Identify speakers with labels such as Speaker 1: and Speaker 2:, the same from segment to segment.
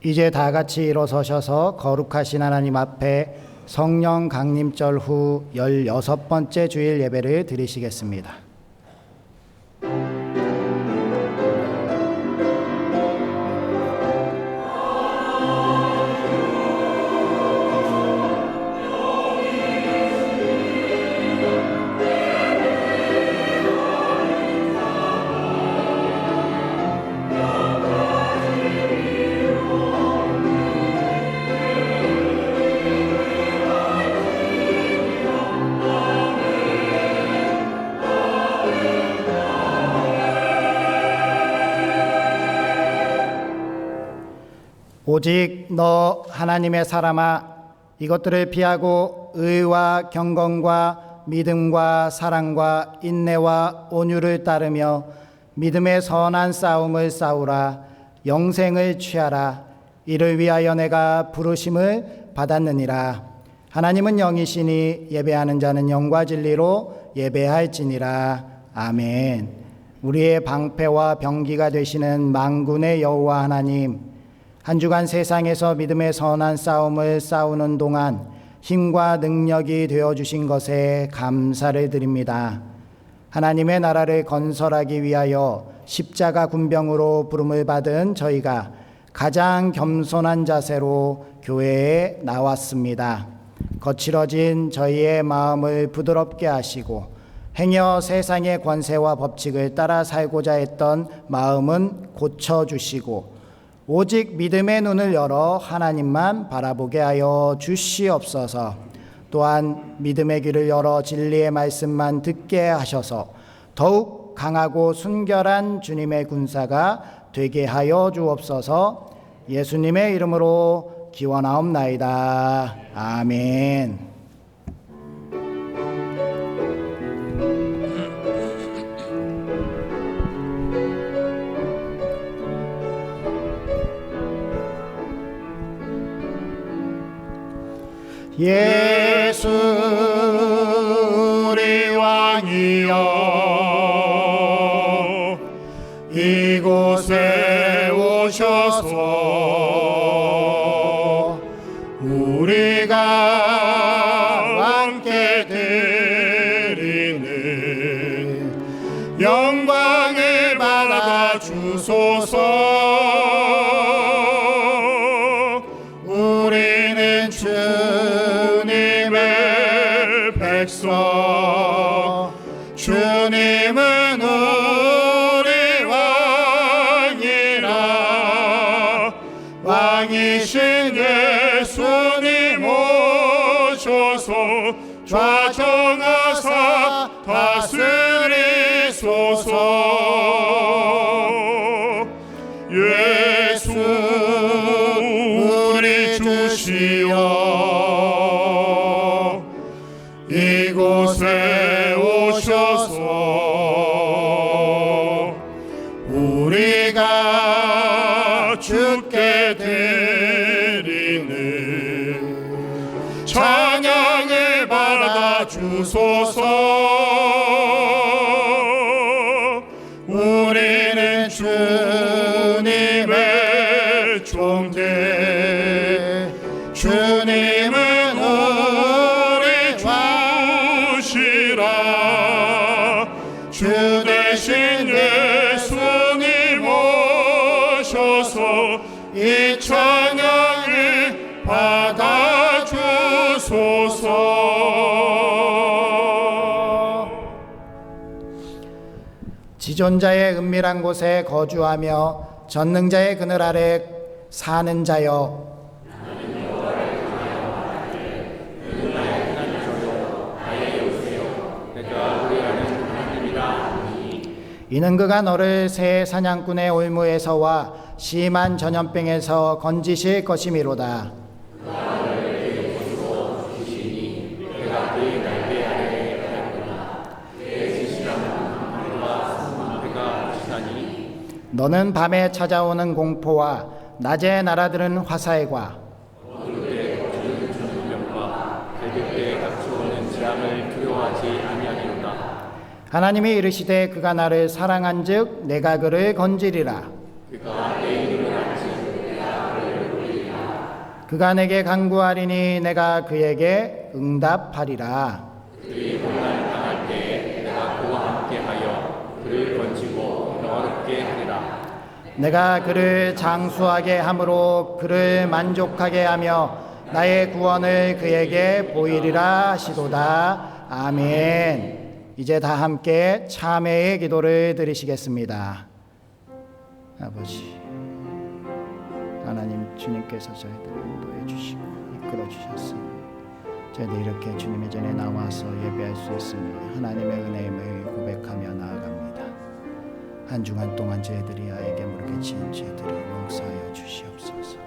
Speaker 1: 이제 다 같이 일어서셔서 거룩하신 하나님 앞에 성령 강림절 후 16번째 주일 예배를 드리시겠습니다. 오직 너 하나님의 사람아, 이것들을 피하고 의와 경건과 믿음과 사랑과 인내와 온유를 따르며 믿음의 선한 싸움을 싸우라. 영생을 취하라. 이를 위하여 내가 부르심을 받았느니라. 하나님은 영이시니 예배하는 자는 영과 진리로 예배할지니라. 아멘. 우리의 방패와 병기가 되시는 만군의 여호와 하나님, 한 주간 세상에서 믿음의 선한 싸움을 싸우는 동안 힘과 능력이 되어주신 것에 감사를 드립니다. 하나님의 나라를 건설하기 위하여 십자가 군병으로 부름을 받은 저희가 가장 겸손한 자세로 교회에 나왔습니다. 거칠어진 저희의 마음을 부드럽게 하시고 행여 세상의 권세와 법칙을 따라 살고자 했던 마음은 고쳐주시고 오직 믿음의 눈을 열어 하나님만 바라보게 하여 주시옵소서. 또한 믿음의 귀를 열어 진리의 말씀만 듣게 하셔서 더욱 강하고 순결한 주님의 군사가 되게 하여 주옵소서. 예수님의 이름으로 기원하옵나이다. 아멘. 예수 우리 왕이여, 이곳에 오셔서 우리가 함께 드리는 영광을 받아 주소서. 우리는 주님의 백성, 주님은 우리 왕이라. 왕이신 예수님 오셔서 좌정하사 다스리소서. 예수 우리 주시여, 이곳에 오셔서 우리가 주께 드리는 찬양을 받아 주소서. 우리는 주님의 종들, 주님은 우리 주시라. 주 대신 예수님 오셔서 이 찬양을 받아 주소서. 지존자의 은밀한 곳에 거주하며 전능자의 그늘 아래 사는 자여, 이는 그가 너를 새 사냥꾼의 올무에서와 심한 전염병에서 건지실 것이미로다. 너는 밤에 찾아오는 공포와 낮에 날아드는 화살과 하나님이 이르시되 그가 나를 사랑한즉 내가 그를 건지리라.
Speaker 2: 그가 내 이름을 알지 내가 그를
Speaker 1: 그가 내게 간구하리니 내가 그에게 응답하리라.
Speaker 2: 그들이 혼란을 당할 때에 내가 그와 함께하여 그를 건지고 영화롭게 하리라.
Speaker 1: 내가 그를 장수하게 함으로 그를 만족하게 하며 나의 구원을 그에게 보이리라 하시도다. 아멘. 이제 다 함께 참회의 기도를 드리시겠습니다. 아버지 하나님, 주님께서 저희들을 인도해 주시고 이끌어 주셨으니 저희들 이렇게 주님의 전에 나와서 예배할 수 있으니 하나님의 은혜임을 고백하며 나아갑니다. 한 주간 동안 저희들이 아에게 모르게 지은 죄들을 용서하여 주시옵소서.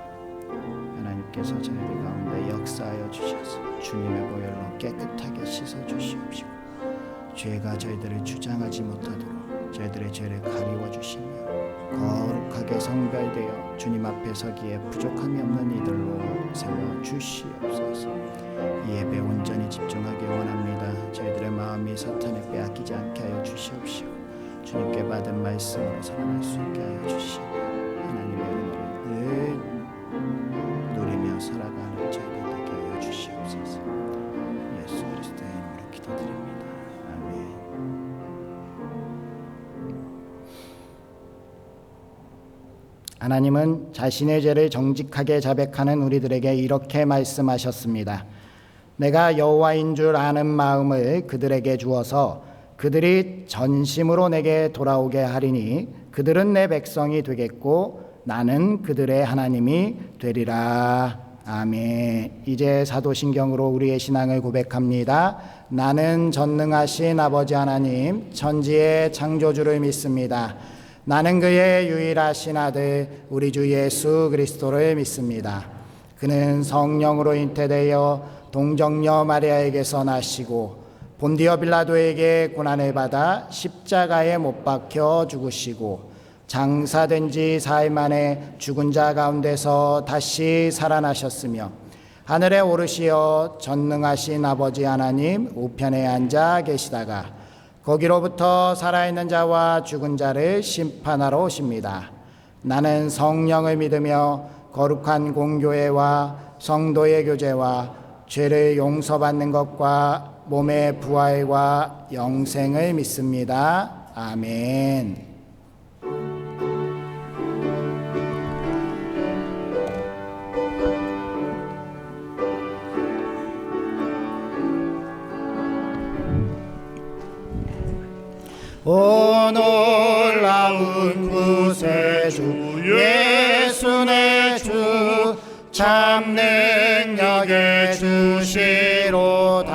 Speaker 1: 하나님께서 저희들 가운데 역사하여 주셔서 주님의 보혈로 깨끗하게 씻어 주시옵시고 죄가 저희들을 주장하지 못하도록 저희들의 죄를 가리워 주시며 거룩하게 성별되어 주님 앞에 서기에 부족함이 없는 이들로 세워 주시옵소서. 이 예배 온전히 집중하기 원합니다. 저희들의 마음이 사탄에 빼앗기지 않게 하여 주시옵시고 주님께 받은 말씀으로 살아갈 수 있게 하여 주시고 하나님의 은혜를 늘 누리며 살아가는 저희들 되게 하여 주시옵소서. 예수 그리스도의 이름으로 기도드립니다. 아멘. 하나님은 자신의 죄를 정직하게 자백하는 우리들에게 이렇게 말씀하셨습니다. 내가 여호와인 줄 아는 마음을 그들에게 주어서 그들이 전심으로 내게 돌아오게 하리니 그들은 내 백성이 되겠고 나는 그들의 하나님이 되리라. 아멘. 이제 사도신경으로 우리의 신앙을 고백합니다. 나는 전능하신 아버지 하나님 천지의 창조주를 믿습니다. 나는 그의 유일하신 아들 우리 주 예수 그리스도를 믿습니다. 그는 성령으로 잉태되어 동정녀 마리아에게서 나시고 본디오 빌라도에게 고난을 받아 십자가에 못 박혀 죽으시고 장사된 지 사흘 만에 죽은 자 가운데서 다시 살아나셨으며 하늘에 오르시어 전능하신 아버지 하나님 우편에 앉아 계시다가 거기로부터 살아있는 자와 죽은 자를 심판하러 오십니다. 나는 성령을 믿으며 거룩한 공교회와 성도의 교제와 죄를 용서받는 것과 몸의 부활과 영생을 믿습니다. 아멘. 오 놀라운 구세주 예수 내 주 참 능력의 주시로다.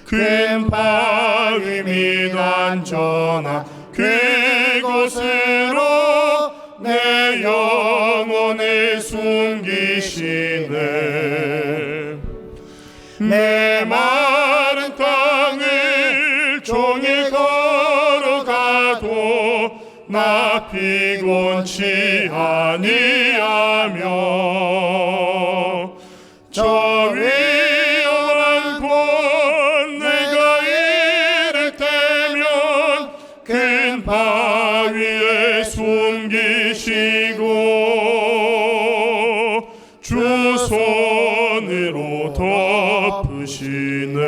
Speaker 1: 큰 바위 및 안전한 그곳으로 내 영혼을 숨기시네. 내 마른 땅을 종일 걸어가도 나 피곤치 아니하며 저 위험한 곳 내가 이를 때면 큰 바위에 숨기시고 주 손으로 덮으시네.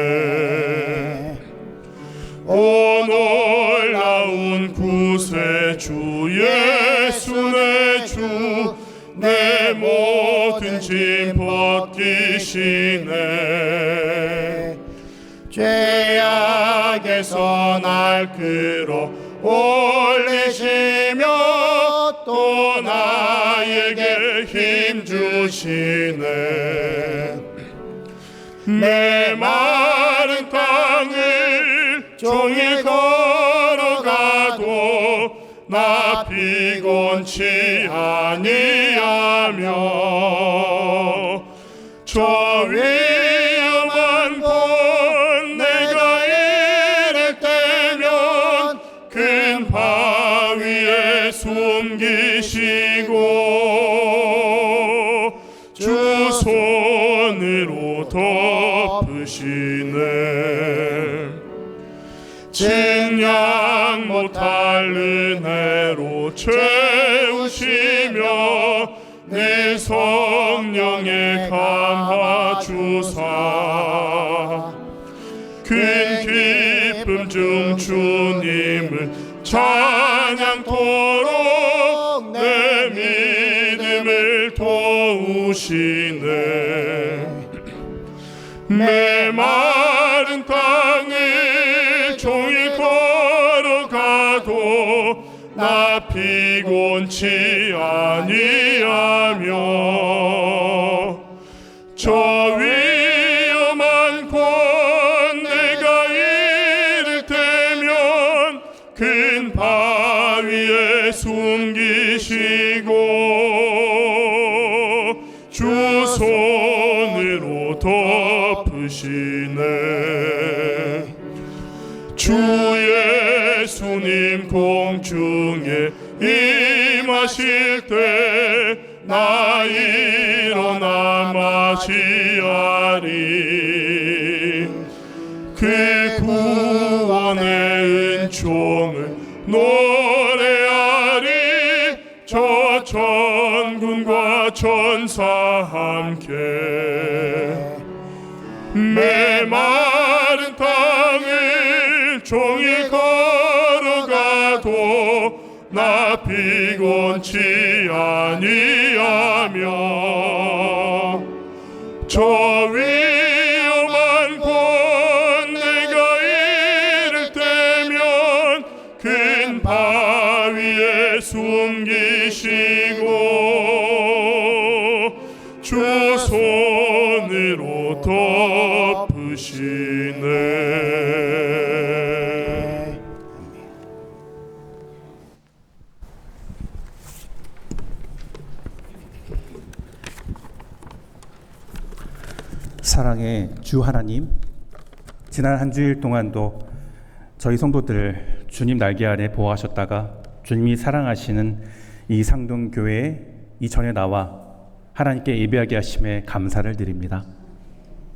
Speaker 1: 오 놀라운 구세주 예수 내 주 내 모든 짐 벗기시네. 죄악에서 날 끌어 올리시며 또 나에게 힘 주시네. 내 마른 땅을 종일 걸어가도 나 피곤치 아니하며 저 위험한 곳 내가 이를 때면 큰 바위에 숨기시고 주 손으로 덮으시네. 증량 못할 은혜로 채우시며 내
Speaker 3: 내 성령에 감화 주사 큰 기쁨 중 주님을 찬양토록 내 믿음을 도우시네. 메마른 땅을 종일 걸어가도 나 피곤치 아니하며 저 위험한 곳 내가 이를 때면 큰 바위에 숨기시고 주 손으로 덮으시네. 주 예수님 공중에 임하실 때 나 일어나 맞이하리. 그 구원의 은총을 노래하리. 저 천군과 천사 함께 메마른 땅을 종일 걸어가도 나 피곤치 아니하며 저 위험한 곳 내가 이를 때면 큰 바위에 숨기시고 주 손으로 덮으시네.
Speaker 4: 사랑의 주 하나님, 지난 한 주일 동안도 저희 성도들 주님 날개 아래 보호하셨다가 주님이 사랑하시는 이 상동교회에 이전에 나와 하나님께 예배하게 하심에 감사를 드립니다.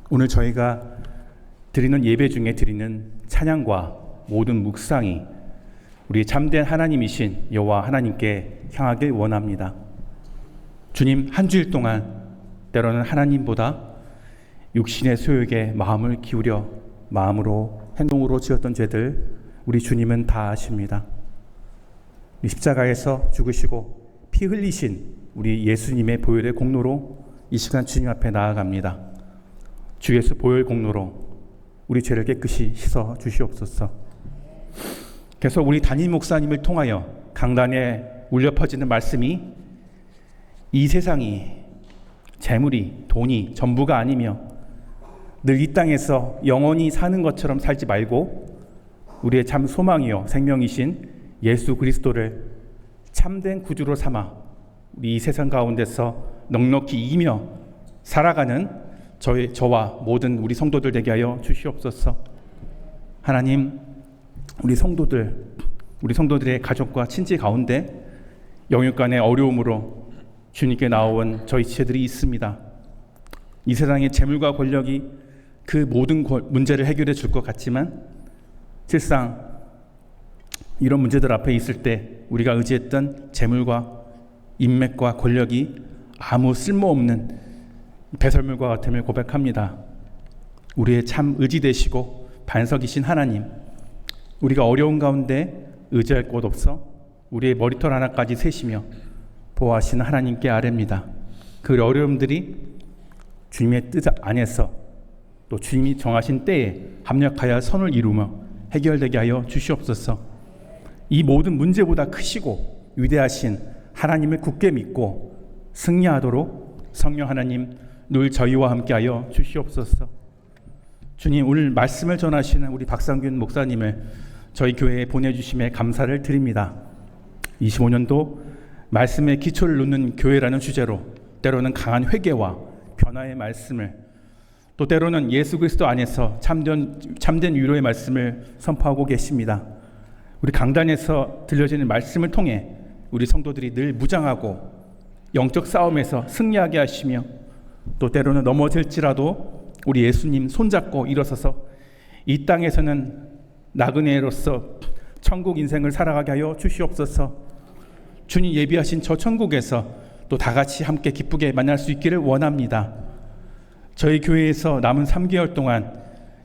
Speaker 4: 오늘 저희가 드리는 예배 중에 드리는 찬양과 모든 묵상이 우리 참된 하나님이신 여호와 하나님께 향하길 원합니다. 주님, 한 주일 동안 때로는 하나님보다 육신의 소욕에 마음을 기울여 마음으로 행동으로 지었던 죄들 우리 주님은 다 아십니다. 십자가에서 죽으시고 피 흘리신 우리 예수님의 보혈의 공로로 이 시간 주님 앞에 나아갑니다. 주 예수 보혈 공로로 우리 죄를 깨끗이 씻어 주시옵소서. 계속 우리 담임 목사님을 통하여 강단에 울려 퍼지는 말씀이 이 세상이 재물이 돈이 전부가 아니며 늘 이 땅에서 영원히 사는 것처럼 살지 말고 우리의 참 소망이요 생명이신 예수 그리스도를 참된 구주로 삼아 우리 이 세상 가운데서 넉넉히 이기며 살아가는 저와 모든 우리 성도들 되게 하여 주시옵소서. 하나님, 우리 성도들의 가족과 친지 가운데 영육간의 어려움으로 주님께 나온 저희 지체들이 있습니다. 이 세상의 재물과 권력이 그 모든 문제를 해결해 줄 것 같지만 실상 이런 문제들 앞에 있을 때 우리가 의지했던 재물과 인맥과 권력이 아무 쓸모없는 배설물과 같음을 고백합니다. 우리의 참 의지 되시고 반석이신 하나님, 우리가 어려운 가운데 의지할 곳 없어 우리의 머리털 하나까지 세시며 보호하시는 하나님께 아뢰입니다. 그 어려움들이 주님의 뜻 안에서 또 주님이 정하신 때에 합력하여 선을 이루며 해결되게 하여 주시옵소서. 이 모든 문제보다 크시고 위대하신 하나님을 굳게 믿고 승리하도록 성령 하나님 늘 저희와 함께하여 주시옵소서. 주님, 오늘 말씀을 전하시는 우리 박상균 목사님을 저희 교회에 보내주심에 감사를 드립니다. 25년도 말씀의 기초를 놓는 교회라는 주제로 때로는 강한 회개와 변화의 말씀을, 또 때로는 예수 그리스도 안에서 참된 위로의 말씀을 선포하고 계십니다. 우리 강단에서 들려지는 말씀을 통해 우리 성도들이 늘 무장하고 영적 싸움에서 승리하게 하시며, 또 때로는 넘어질지라도 우리 예수님 손잡고 일어서서 이 땅에서는 나그네로서 천국 인생을 살아가게 하여 주시옵소서. 주님 예비하신 저 천국에서 또 다 같이 함께 기쁘게 만날 수 있기를 원합니다. 저희 교회에서 남은 3개월 동안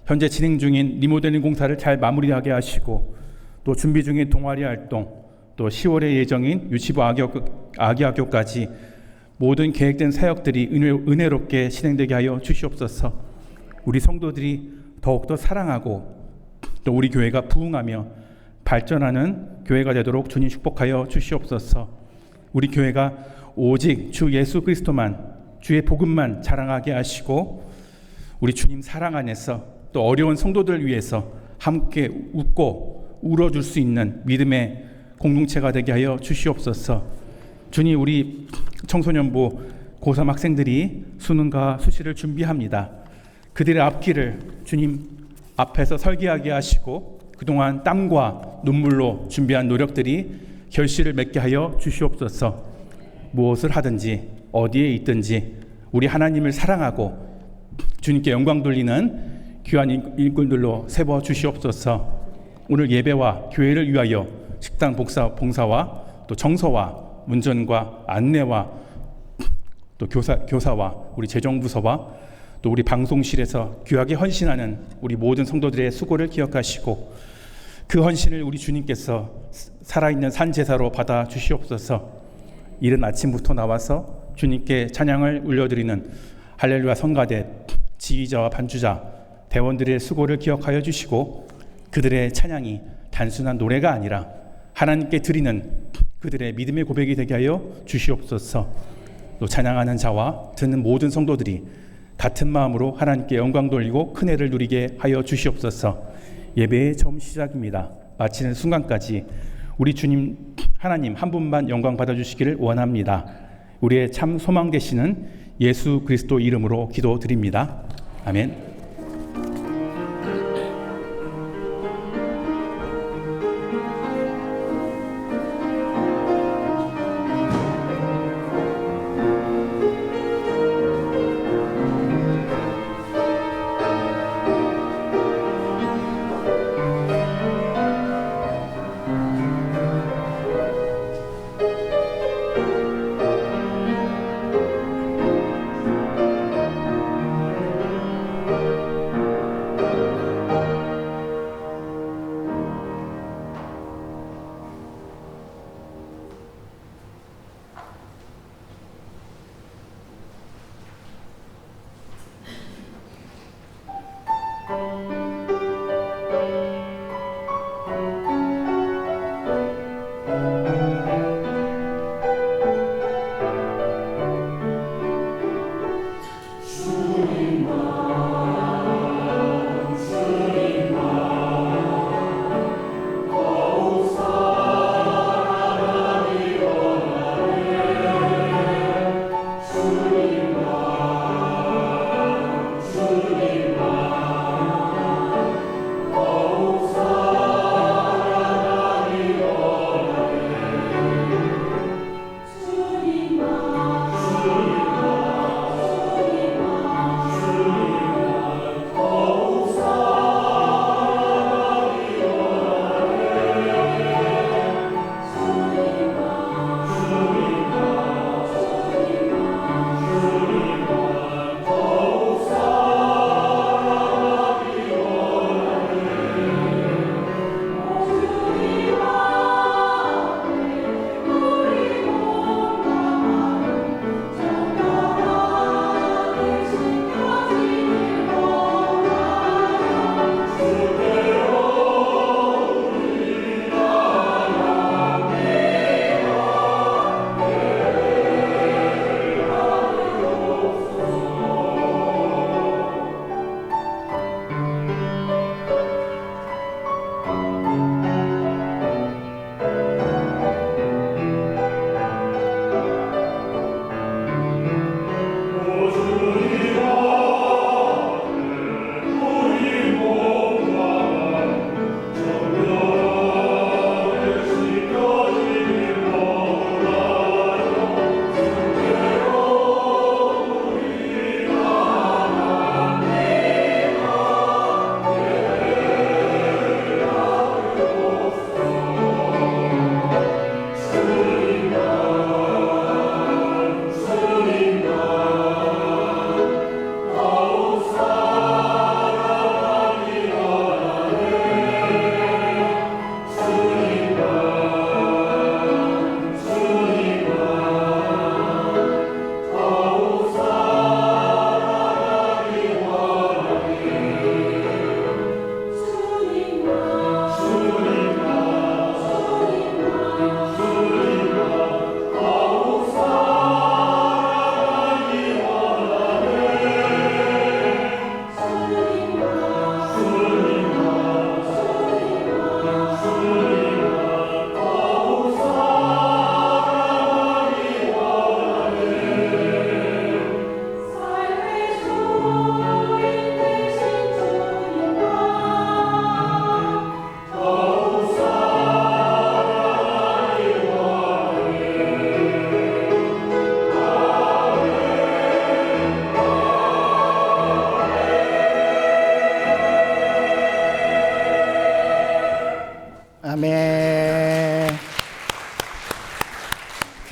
Speaker 4: 현재 진행 중인 리모델링 공사를 잘 마무리하게 하시고, 또 준비 중인 동아리 활동, 또 10월에 예정인 유치부 아기학교까지 모든 계획된 사역들이 은혜롭게 진행되게 하여 주시옵소서. 우리 성도들이 더욱더 사랑하고 또 우리 교회가 부흥하며 발전하는 교회가 되도록 주님 축복하여 주시옵소서. 우리 교회가 오직 주 예수 그리스도만, 주의 복음만 자랑하게 하시고, 우리 주님 사랑 안에서 또 어려운 성도들을 위해서 함께 웃고 울어줄 수 있는 믿음의 공동체가 되게 하여 주시옵소서. 주님, 우리 청소년부 고3 학생들이 수능과 수시를 준비합니다. 그들의 앞길을 주님 앞에서 설계하게 하시고, 그동안 땀과 눈물로 준비한 노력들이 결실을 맺게 하여 주시옵소서. 무엇을 하든지 어디에 있든지 우리 하나님을 사랑하고 주님께 영광 돌리는 귀한 일꾼들로 세워 주시옵소서. 오늘 예배와 교회를 위하여 식당 봉사와 또 정서와 운전과 안내와 또 교사와 우리 재정부서와 또 우리 방송실에서 귀하게 헌신하는 우리 모든 성도들의 수고를 기억하시고, 그 헌신을 우리 주님께서 살아있는 산제사로 받아 주시옵소서. 이른 아침부터 나와서 주님께 찬양을 올려드리는 할렐루야 성가대 지휘자와 반주자 대원들의 수고를 기억하여 주시고, 그들의 찬양이 단순한 노래가 아니라 하나님께 드리는 그들의 믿음의 고백이 되게 하여 주시옵소서. 또 찬양하는 자와 듣는 모든 성도들이 같은 마음으로 하나님께 영광 돌리고 큰 애를 누리게 하여 주시옵소서. 예배의 처음 시작입니다. 마치는 순간까지 우리 주님 하나님 한 분만 영광 받아주시기를 원합니다. 우리의 참 소망 되시는 예수 그리스도 이름으로 기도드립니다. 아멘.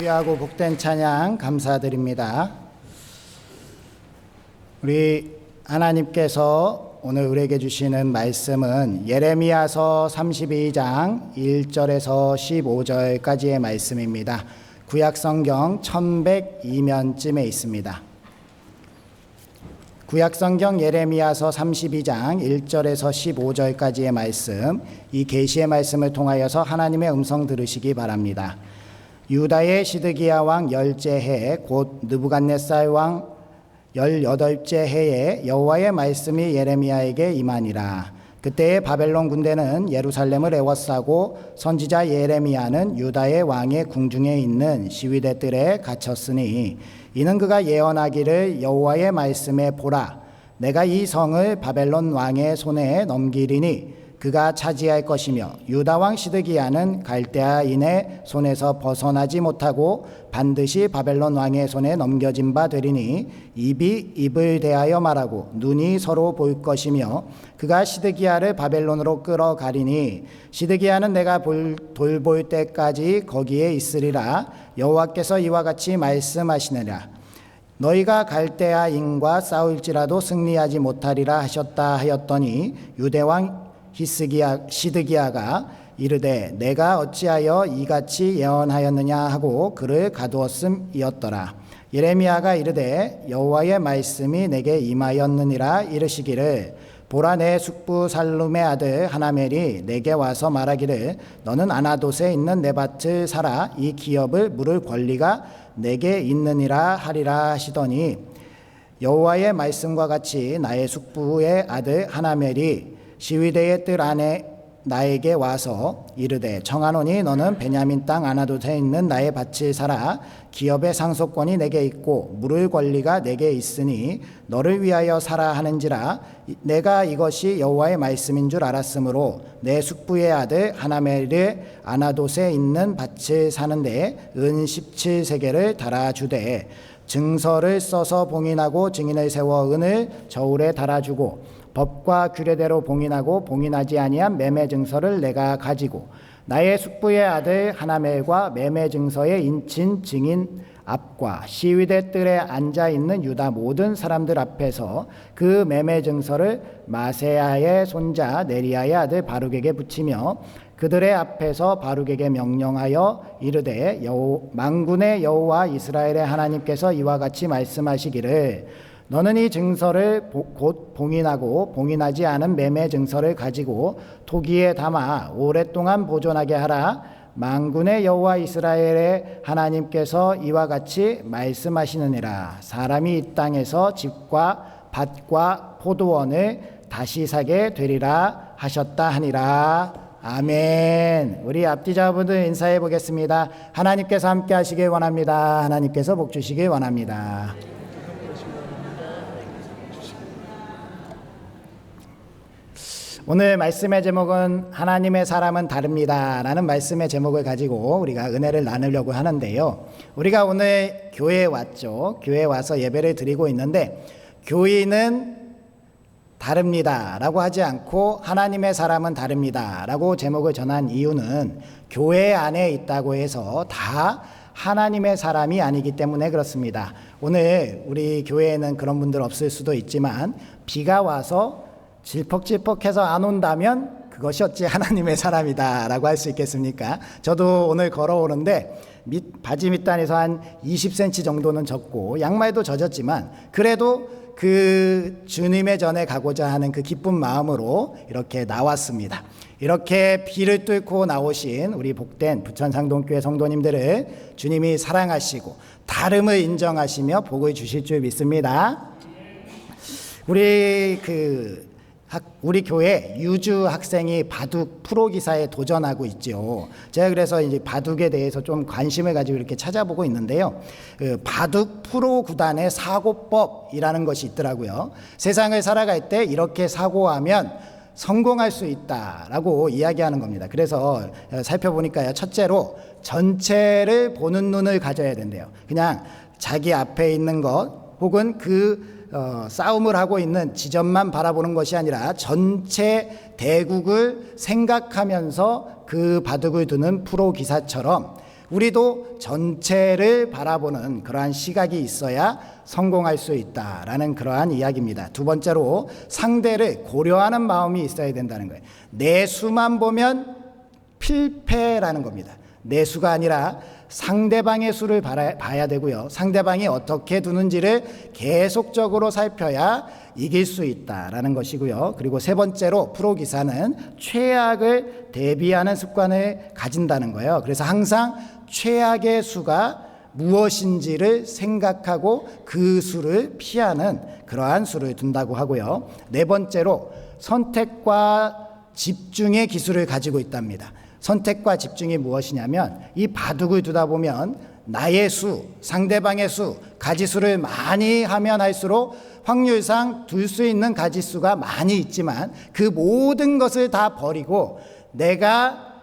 Speaker 1: 귀하고 복된 찬양 감사드립니다. 우리 하나님께서 오늘 우리에게 주시는 말씀은 예레미야서 32장 1절에서 15절까지의 말씀입니다. 구약성경 1102면쯤에 있습니다. 구약성경 예레미야서 32장 1절에서 15절까지의 말씀, 이 계시의 말씀을 통하여서 하나님의 음성 들으시기 바랍니다. 유다의 시드기야 왕 10째 해 곧 느부갓네살 왕 18째 해에 여호와의 말씀이 예레미야에게 임하니라. 그때의 바벨론 군대는 예루살렘을 에워싸고 선지자 예레미야는 유다의 왕의 궁중에 있는 시위대 뜰에 갇혔으니 이는 그가 예언하기를 여호와의 말씀에 보라, 내가 이 성을 바벨론 왕의 손에 넘기리니 그가 차지할 것이며 유다 왕 시드기야는 갈대아인의 손에서 벗어나지 못하고 반드시 바벨론 왕의 손에 넘겨진 바 되리니 입이 입을 대하여 말하고 눈이 서로 볼 것이며 그가 시드기야를 바벨론으로 끌어가리니 시드기야는 내가 돌볼 때까지 거기에 있으리라. 여호와께서 이와 같이 말씀하시느니라. 너희가 갈대아인과 싸울지라도 승리하지 못하리라 하셨다 하였더니 유대왕 시드기야가 이르되 내가 어찌하여 이같이 예언하였느냐 하고 그를 가두었음이었더라. 예레미야가 이르되 여호와의 말씀이 내게 임하였느니라 이르시기를 보라, 내 숙부 살룸의 아들 하나멜이 내게 와서 말하기를 너는 아나돗에 있는 내 밭을 사라, 이 기업을 물을 권리가 내게 있느니라 하리라 하시더니 여호와의 말씀과 같이 나의 숙부의 아들 하나멜이 시위대의 뜰 안에 나에게 와서 이르되 청하노니 너는 베냐민 땅 아나돗에 있는 나의 밭을 사라, 기업의 상속권이 내게 있고 물을 권리가 내게 있으니 너를 위하여 사라 하는지라. 내가 이것이 여호와의 말씀인 줄 알았으므로 내 숙부의 아들 하나멜이 아나돗에 있는 밭을 사는데 은 17세겔을 달아주되 증서를 써서 봉인하고 증인을 세워 은을 저울에 달아주고 법과 규례대로 봉인하고 봉인하지 아니한 매매 증서를 내가 가지고 나의 숙부의 아들 하나멜과 매매 증서의 인친 증인 앞과 시위대 뜰에 앉아 있는 유다 모든 사람들 앞에서 그 매매 증서를 마세야의 손자 네리야의 아들 바룩에게 붙이며 그들의 앞에서 바룩에게 명령하여 이르되 만군의 여호와 이스라엘의 하나님께서 이와 같이 말씀하시기를 너는 이 증서를 곧 봉인하고 봉인하지 않은 매매 증서를 가지고 토기에 담아 오랫동안 보존하게 하라. 만군의 여호와 이스라엘의 하나님께서 이와 같이 말씀하시느니라. 사람이 이 땅에서 집과 밭과 포도원을 다시 사게 되리라 하셨다 하니라. 아멘. 우리 앞뒤자분들 인사해 보겠습니다. 하나님께서 함께 하시길 원합니다. 하나님께서 복 주시길 원합니다. 오늘 말씀의 제목은 하나님의 사람은 다릅니다 라는 말씀의 제목을 가지고 우리가 은혜를 나누려고 하는데요. 우리가 오늘 교회에 왔죠. 교회에 와서 예배를 드리고 있는데 교인은 다릅니다 라고 하지 않고 하나님의 사람은 다릅니다 라고 제목을 전한 이유는 교회 안에 있다고 해서 다 하나님의 사람이 아니기 때문에 그렇습니다. 오늘 우리 교회에는 그런 분들 없을 수도 있지만 비가 와서 질퍽질퍽해서 안 온다면 그것이 어찌 하나님의 사람이다 라고 할 수 있겠습니까? 저도 오늘 걸어오는데 바지 밑단에서 한 20cm 정도는 젖고 양말도 젖었지만 그래도 그 주님의 전에 가고자 하는 그 기쁜 마음으로 이렇게 나왔습니다. 이렇게 비를 뚫고 나오신 우리 복된 부천상동교회 성도님들을 주님이 사랑하시고 다름을 인정하시며 복을 주실 줄 믿습니다. 우리 교회 유주 학생이 바둑 프로 기사에 도전하고 있죠. 제가 그래서 이제 바둑에 대해서 좀 관심을 가지고 이렇게 찾아보고 있는데요. 바둑 프로 구단의 사고법이라는 것이 있더라고요. 세상을 살아갈 때 이렇게 사고하면 성공할 수 있다라고 이야기하는 겁니다. 그래서 살펴보니까요. 첫째로 전체를 보는 눈을 가져야 된대요. 그냥 자기 앞에 있는 것 혹은 싸움을 하고 있는 지점만 바라보는 것이 아니라 전체 대국을 생각하면서 그 바둑을 두는 프로 기사처럼 우리도 전체를 바라보는 그러한 시각이 있어야 성공할 수 있다라는 그러한 이야기입니다. 두 번째로 상대를 고려하는 마음이 있어야 된다는 거예요. 내 수만 보면 필패라는 겁니다. 내 수가 아니라 상대방의 수를 봐야 되고요. 상대방이 어떻게 두는지를 계속적으로 살펴야 이길 수 있다라는 것이고요. 그리고 세 번째로 프로 기사는 최악을 대비하는 습관을 가진다는 거예요. 그래서 항상 최악의 수가 무엇인지를 생각하고 그 수를 피하는 그러한 수를 둔다고 하고요. 네 번째로 선택과 집중의 기술을 가지고 있답니다. 선택과 집중이 무엇이냐면 이 바둑을 두다 보면 나의 수, 상대방의 수, 가지수를 많이 하면 할수록 확률상 둘 수 있는 가지수가 많이 있지만 그 모든 것을 다 버리고 내가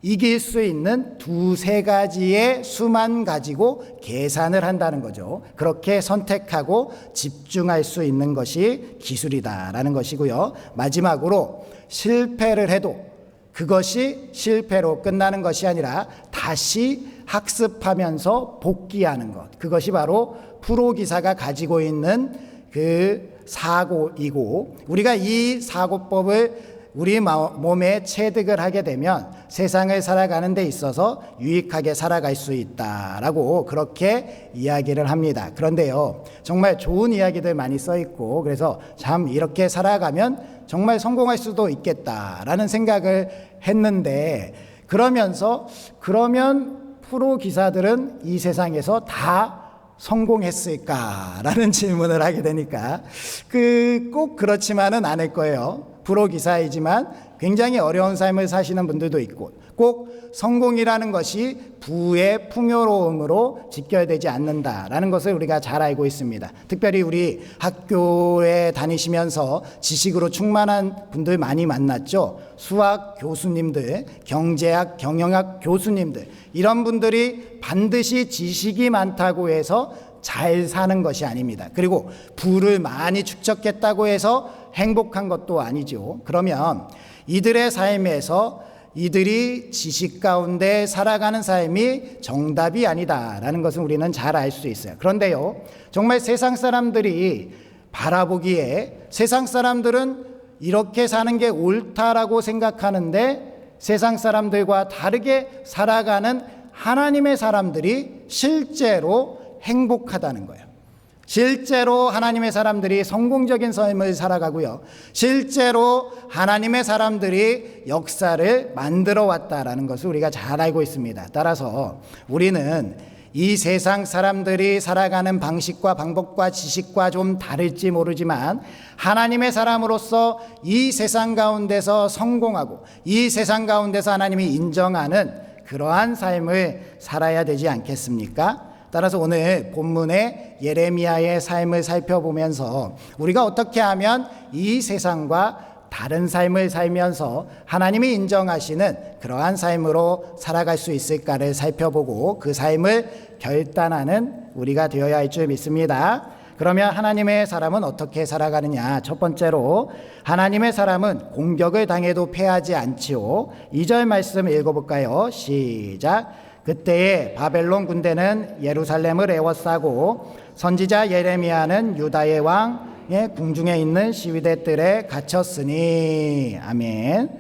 Speaker 1: 이길 수 있는 두세 가지의 수만 가지고 계산을 한다는 거죠. 그렇게 선택하고 집중할 수 있는 것이 기술이다라는 것이고요. 마지막으로 실패를 해도 그것이 실패로 끝나는 것이 아니라 다시 학습하면서 복귀하는 것. 그것이 바로 프로 기사가 가지고 있는 그 사고이고, 우리가 이 사고법을 우리 몸에 체득을 하게 되면 세상을 살아가는 데 있어서 유익하게 살아갈 수 있다라고 그렇게 이야기를 합니다. 그런데요, 정말 좋은 이야기들 많이 써 있고, 그래서 참 이렇게 살아가면 정말 성공할 수도 있겠다라는 생각을 했는데, 그러면 프로 기사들은 이 세상에서 다 성공했을까라는 질문을 하게 되니까 꼭 그렇지만은 않을 거예요. 프로 기사이지만 굉장히 어려운 삶을 사시는 분들도 있고, 꼭 성공이라는 것이 부의 풍요로움으로 직결되지 않는다라는 것을 우리가 잘 알고 있습니다. 특별히 우리 학교에 다니시면서 지식으로 충만한 분들 많이 만났죠. 수학 교수님들, 경제학, 경영학 교수님들, 이런 분들이 반드시 지식이 많다고 해서 잘 사는 것이 아닙니다. 그리고 부를 많이 축적했다고 해서 행복한 것도 아니죠. 그러면 이들의 삶에서 이들이 지식 가운데 살아가는 삶이 정답이 아니다라는 것은 우리는 잘 알 수 있어요. 그런데요, 정말 세상 사람들이 바라보기에 세상 사람들은 이렇게 사는 게 옳다라고 생각하는데 세상 사람들과 다르게 살아가는 하나님의 사람들이 실제로 행복하다는 거예요. 실제로 하나님의 사람들이 성공적인 삶을 살아가고요, 실제로 하나님의 사람들이 역사를 만들어 왔다라는 것을 우리가 잘 알고 있습니다. 따라서 우리는 이 세상 사람들이 살아가는 방식과 방법과 지식과 좀 다를지 모르지만 하나님의 사람으로서 이 세상 가운데서 성공하고 이 세상 가운데서 하나님이 인정하는 그러한 삶을 살아야 되지 않겠습니까? 따라서 오늘 본문의 예레미야의 삶을 살펴보면서 우리가 어떻게 하면 이 세상과 다른 삶을 살면서 하나님이 인정하시는 그러한 삶으로 살아갈 수 있을까를 살펴보고 그 삶을 결단하는 우리가 되어야 할 줄 믿습니다. 그러면 하나님의 사람은 어떻게 살아가느냐? 첫 번째로 하나님의 사람은 공격을 당해도 패하지 않지요. 2절 말씀 읽어볼까요? 시작. 그때에 바벨론 군대는 예루살렘을 에워싸고 선지자 예레미야는 유다의 왕의 궁중에 있는 시위대들에 갇혔으니. 아멘.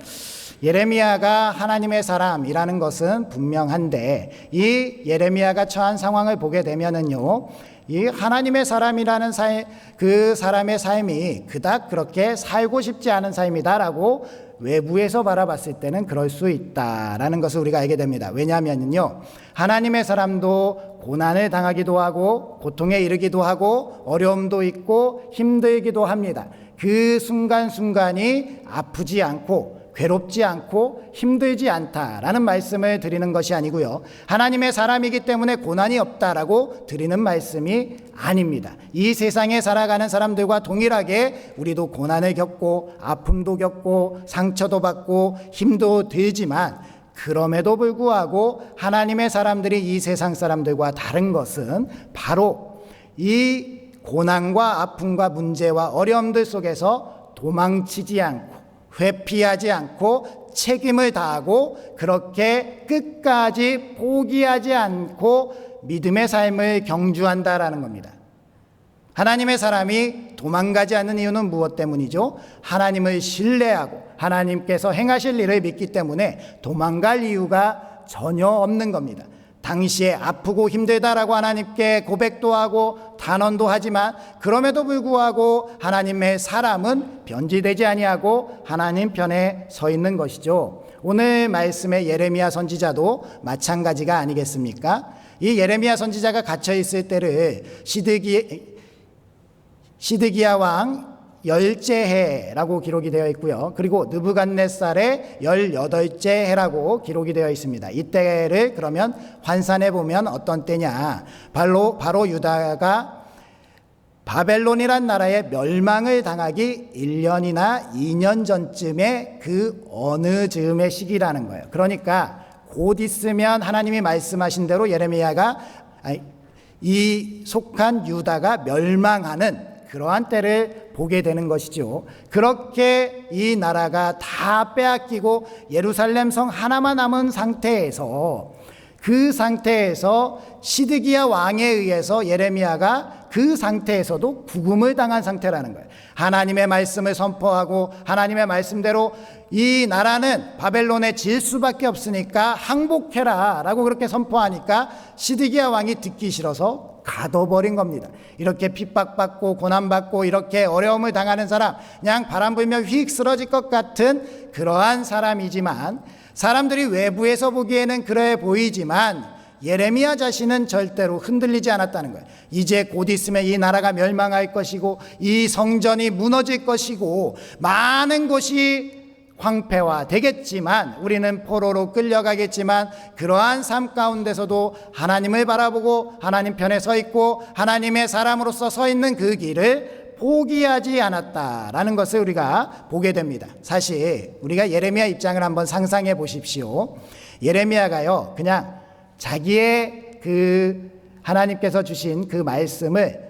Speaker 1: 예레미야가 하나님의 사람이라는 것은 분명한데 이 예레미야가 처한 상황을 보게 되면은요, 이 하나님의 사람이라는 그 사람의 삶이 그닥 그렇게 살고 싶지 않은 삶이다라고 외부에서 바라봤을 때는 그럴 수 있다라는 것을 우리가 알게 됩니다. 왜냐하면요, 하나님의 사람도 고난을 당하기도 하고 고통에 이르기도 하고 어려움도 있고 힘들기도 합니다. 그 순간순간이 아프지 않고 괴롭지 않고 힘들지 않다라는 말씀을 드리는 것이 아니고요, 하나님의 사람이기 때문에 고난이 없다라고 드리는 말씀이 아닙니다. 이 세상에 살아가는 사람들과 동일하게 우리도 고난을 겪고 아픔도 겪고 상처도 받고 힘도 들지만 그럼에도 불구하고 하나님의 사람들이 이 세상 사람들과 다른 것은 바로 이 고난과 아픔과 문제와 어려움들 속에서 도망치지 않고 회피하지 않고 책임을 다하고 그렇게 끝까지 포기하지 않고 믿음의 삶을 경주한다라는 겁니다. 하나님의 사람이 도망가지 않는 이유는 무엇 때문이죠? 하나님을 신뢰하고 하나님께서 행하실 일을 믿기 때문에 도망갈 이유가 전혀 없는 겁니다. 당시에 아프고 힘들다라고 하나님께 고백도 하고 단언도 하지만 그럼에도 불구하고 하나님의 사람은 변질되지 아니하고 하나님 편에 서 있는 것이죠. 오늘 말씀의 예레미야 선지자도 마찬가지가 아니겠습니까? 이 예레미야 선지자가 갇혀 있을 때를 시드기야 왕 10째 해라고 기록이 되어 있고요. 그리고 느부갓네살의 18째 해라고 기록이 되어 있습니다. 이때를 그러면 환산해 보면 어떤 때냐? 바로 유다가 바벨론이란 나라의 멸망을 당하기 1년이나 2년 전쯤의 그 어느 즈음의 시기라는 거예요. 그러니까 곧 있으면 하나님이 말씀하신 대로 예레미야가 이 속한 유다가 멸망하는 그러한 때를 보게 되는 것이죠. 그렇게 이 나라가 다 빼앗기고 예루살렘 성 하나만 남은 상태에서 그 상태에서 시드기야 왕에 의해서 예레미야가 그 상태에서도 구금을 당한 상태라는 거예요. 하나님의 말씀을 선포하고 하나님의 말씀대로 이 나라는 바벨론에 질 수밖에 없으니까 항복해라 라고 그렇게 선포하니까 시드기야 왕이 듣기 싫어서 가둬버린 겁니다. 이렇게 핍박받고 고난받고 이렇게 어려움을 당하는 사람, 그냥 바람 불며 휙 쓰러질 것 같은 그러한 사람이지만 사람들이 외부에서 보기에는 그래 보이지만 예레미야 자신은 절대로 흔들리지 않았다는 거예요. 이제 곧 있으면 이 나라가 멸망할 것이고 이 성전이 무너질 것이고 많은 곳이 황폐화 되겠지만 우리는 포로로 끌려가겠지만 그러한 삶 가운데서도 하나님을 바라보고 하나님 편에 서 있고 하나님의 사람으로서 서 있는 그 길을 포기하지 않았다라는 것을 우리가 보게 됩니다. 사실 우리가 예레미야 입장을 한번 상상해 보십시오. 예레미야가요 그냥 자기의 그 하나님께서 주신 그 말씀을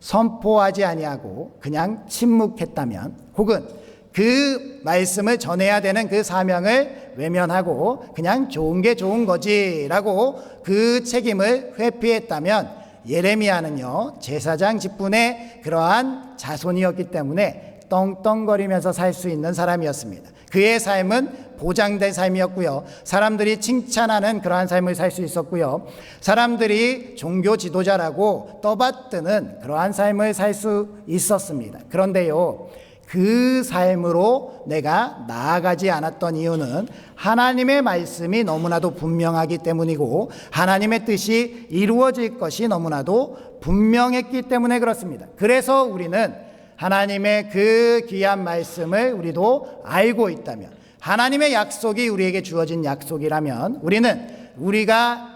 Speaker 1: 선포하지 아니하고 그냥 침묵했다면 혹은 그 말씀을 전해야 되는 그 사명을 외면하고 그냥 좋은 게 좋은 거지라고 그 책임을 회피했다면 예레미야는요 제사장 직분의 그러한 자손이었기 때문에 떵떵거리면서 살 수 있는 사람이었습니다. 그의 삶은 보장된 삶이었고요. 사람들이 칭찬하는 그러한 삶을 살 수 있었고요. 사람들이 종교 지도자라고 떠받드는 그러한 삶을 살 수 있었습니다. 그런데요 그 삶으로 내가 나아가지 않았던 이유는 하나님의 말씀이 너무나도 분명하기 때문이고 하나님의 뜻이 이루어질 것이 너무나도 분명했기 때문에 그렇습니다. 그래서 우리는 하나님의 그 귀한 말씀을 우리도 알고 있다면 하나님의 약속이 우리에게 주어진 약속이라면 우리는 우리가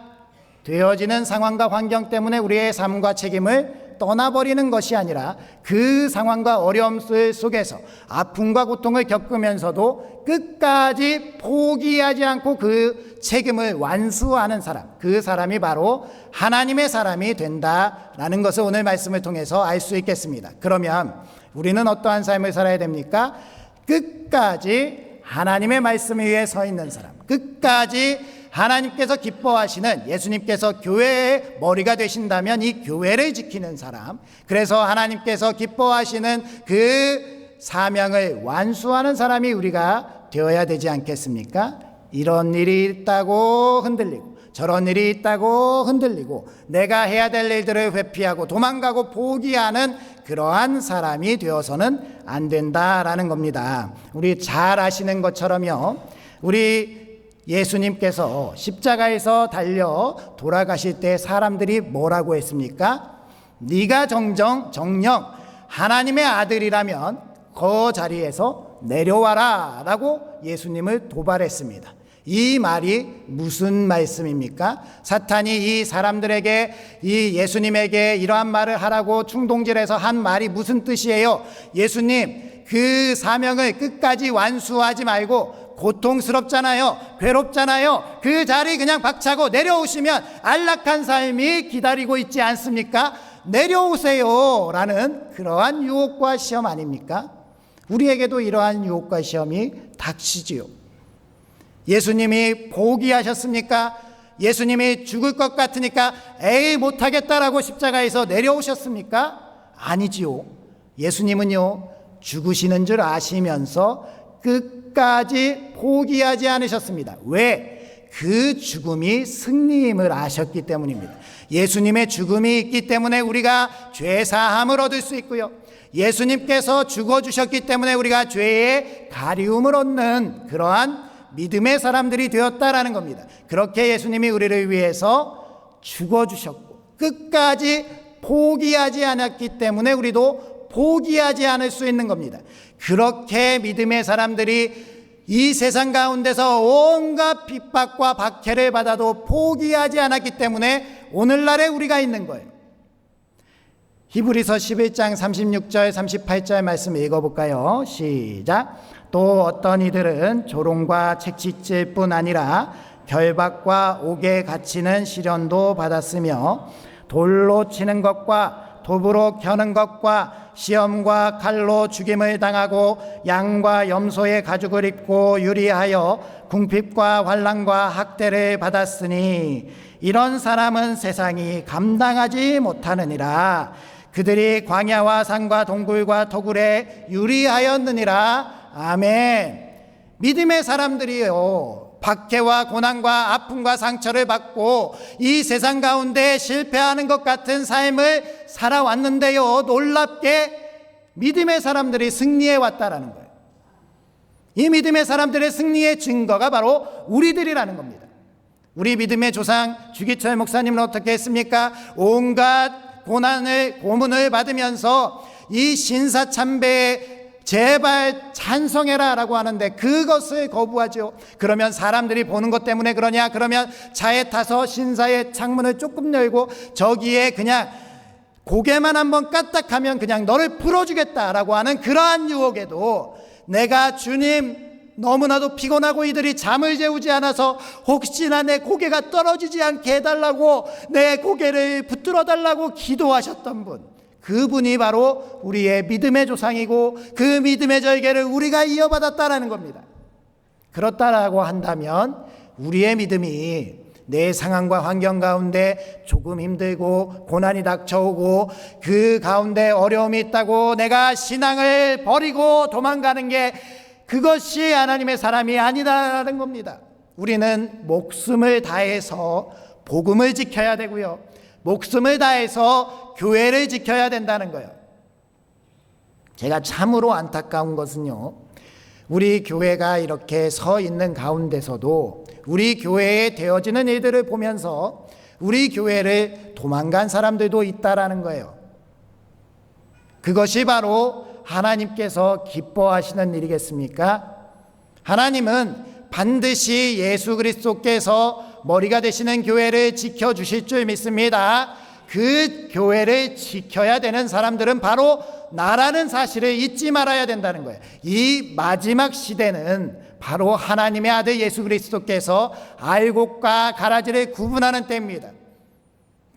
Speaker 1: 되어지는 상황과 환경 때문에 우리의 삶과 책임을 떠나버리는 것이 아니라 그 상황과 어려움 속에서 아픔과 고통을 겪으면서도 끝까지 포기하지 않고 그 책임을 완수하는 사람, 그 사람이 바로 하나님의 사람이 된다라는 것을 오늘 말씀을 통해서 알 수 있겠습니다. 그러면 우리는 어떠한 삶을 살아야 됩니까? 끝까지 하나님의 말씀 위에 서 있는 사람, 끝까지 하나님께서 기뻐하시는 예수님께서 교회의 머리가 되신다면 이 교회를 지키는 사람, 그래서 하나님께서 기뻐하시는 그 사명을 완수하는 사람이 우리가 되어야 되지 않겠습니까? 이런 일이 있다고 흔들리고 저런 일이 있다고 흔들리고 내가 해야 될 일들을 회피하고 도망가고 포기하는 그러한 사람이 되어서는 안 된다라는 겁니다. 우리 잘 아시는 것처럼요, 우리 예수님께서 십자가에서 달려 돌아가실 때 사람들이 뭐라고 했습니까? 네가 정녕 하나님의 아들이라면 그 자리에서 내려와라 라고 예수님을 도발했습니다. 이 말이 무슨 말씀입니까? 사탄이 이 사람들에게 이 예수님에게 이러한 말을 하라고 충동질해서 한 말이 무슨 뜻이에요? 예수님 그 사명을 끝까지 완수하지 말고 고통스럽잖아요. 괴롭잖아요. 그 자리 그냥 박차고 내려오시면 안락한 삶이 기다리고 있지 않습니까? 내려오세요 라는 그러한 유혹과 시험 아닙니까? 우리에게도 이러한 유혹과 시험이 닥치지요. 예수님이 포기하셨습니까? 예수님이 죽을 것 같으니까 에이 못하겠다라고 십자가에서 내려오셨습니까? 아니지요. 예수님은요, 죽으시는 줄 아시면서 끝까지 포기하지 않으셨습니다. 왜? 그 죽음이 승리임을 아셨기 때문입니다. 예수님의 죽음이 있기 때문에 우리가 죄 사함을 얻을 수 있고요, 예수님께서 죽어주셨기 때문에 우리가 죄의 가리움을 얻는 그러한 믿음의 사람들이 되었다라는 겁니다. 그렇게 예수님이 우리를 위해서 죽어주셨고 끝까지 포기하지 않았기 때문에 우리도 포기하지 않을 수 있는 겁니다. 그렇게 믿음의 사람들이 이 세상 가운데서 온갖 핍박과 박해를 받아도 포기하지 않았기 때문에 오늘날에 우리가 있는 거예요. 히브리서 11장 36절 38절 말씀 읽어볼까요? 시작. 또 어떤 이들은 조롱과 채찍질 뿐 아니라 결박과 옥에 갇히는 시련도 받았으며 돌로 치는 것과 도부로 켜는 것과 시험과 칼로 죽임을 당하고 양과 염소의 가죽을 입고 유리하여 궁핍과 환난과 학대를 받았으니 이런 사람은 세상이 감당하지 못하느니라. 그들이 광야와 산과 동굴과 토굴에 유리하였느니라. 아멘. 믿음의 사람들이요, 박해와 고난과 아픔과 상처를 받고 이 세상 가운데 실패하는 것 같은 삶을 살아왔는데요, 놀랍게 믿음의 사람들이 승리해 왔다라는 거예요. 이 믿음의 사람들의 승리의 증거가 바로 우리들이라는 겁니다. 우리 믿음의 조상 주기철 목사님은 어떻게 했습니까? 온갖 고문을 받으면서 이 신사참배에 제발 찬송해라 라고 하는데 그것을 거부하죠. 그러면 사람들이 보는 것 때문에 그러냐? 그러면 차에 타서 신사의 창문을 조금 열고 저기에 그냥 고개만 한번 까딱하면 그냥 너를 풀어주겠다라고 하는 그러한 유혹에도 내가 주님 너무나도 피곤하고 이들이 잠을 재우지 않아서 혹시나 내 고개가 떨어지지 않게 해달라고 내 고개를 붙들어 달라고 기도하셨던 분, 그분이 바로 우리의 믿음의 조상이고 그 믿음의 절개를 우리가 이어받았다라는 겁니다. 그렇다라고 한다면 우리의 믿음이 내 상황과 환경 가운데 조금 힘들고 고난이 닥쳐오고 그 가운데 어려움이 있다고 내가 신앙을 버리고 도망가는 게 그것이 하나님의 사람이 아니다라는 겁니다. 우리는 목숨을 다해서 복음을 지켜야 되고요, 목숨을 다해서 교회를 지켜야 된다는 거예요. 제가 참으로 안타까운 것은요, 우리 교회가 이렇게 서 있는 가운데서도 우리 교회에 되어지는 일들을 보면서 우리 교회를 도망간 사람들도 있다라는 거예요. 그것이 바로 하나님께서 기뻐하시는 일이겠습니까? 하나님은 반드시 예수 그리스도께서 머리가 되시는 교회를 지켜주실 줄 믿습니다. 그 교회를 지켜야 되는 사람들은 바로 나라는 사실을 잊지 말아야 된다는 거예요. 이 마지막 시대는 바로 하나님의 아들 예수 그리스도께서 알곡과 가라지를 구분하는 때입니다.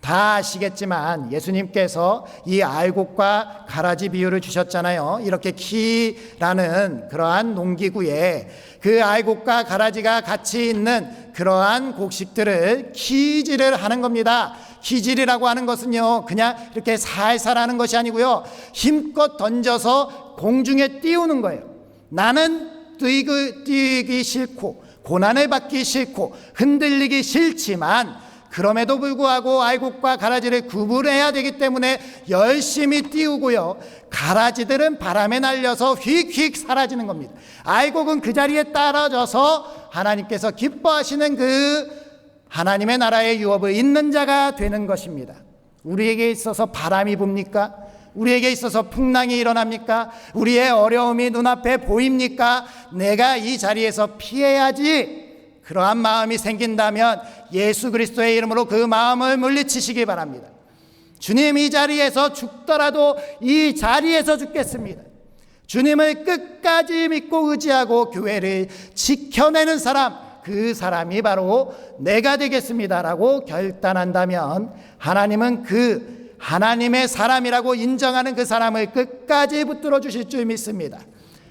Speaker 1: 다 아시겠지만 예수님께서 이 알곡과 가라지 비유를 주셨잖아요. 이렇게 키라는 그러한 농기구에 그 알곡과 가라지가 같이 있는 그러한 곡식들을 키질을 하는 겁니다. 키질이라고 하는 것은요, 그냥 이렇게 살살 하는 것이 아니고요, 힘껏 던져서 공중에 띄우는 거예요. 나는 뛰기 싫고 고난을 받기 싫고 흔들리기 싫지만 그럼에도 불구하고 알곡과 가라지를 구분해야 되기 때문에 열심히 띄우고요, 가라지들은 바람에 날려서 휙휙 사라지는 겁니다. 알곡은 그 자리에 떨어져서 하나님께서 기뻐하시는 그 하나님의 나라의 유업을 잇는 자가 되는 것입니다. 우리에게 있어서 바람이 붑니까? 우리에게 있어서 풍랑이 일어납니까? 우리의 어려움이 눈앞에 보입니까? 내가 이 자리에서 피해야지, 그러한 마음이 생긴다면 예수 그리스도의 이름으로 그 마음을 물리치시기 바랍니다. 주님, 이 자리에서 죽더라도 이 자리에서 죽겠습니다. 주님을 끝까지 믿고 의지하고 교회를 지켜내는 사람, 그 사람이 바로 내가 되겠습니다라고 결단한다면 하나님은 그 하나님의 사람이라고 인정하는 그 사람을 끝까지 붙들어 주실 줄 믿습니다.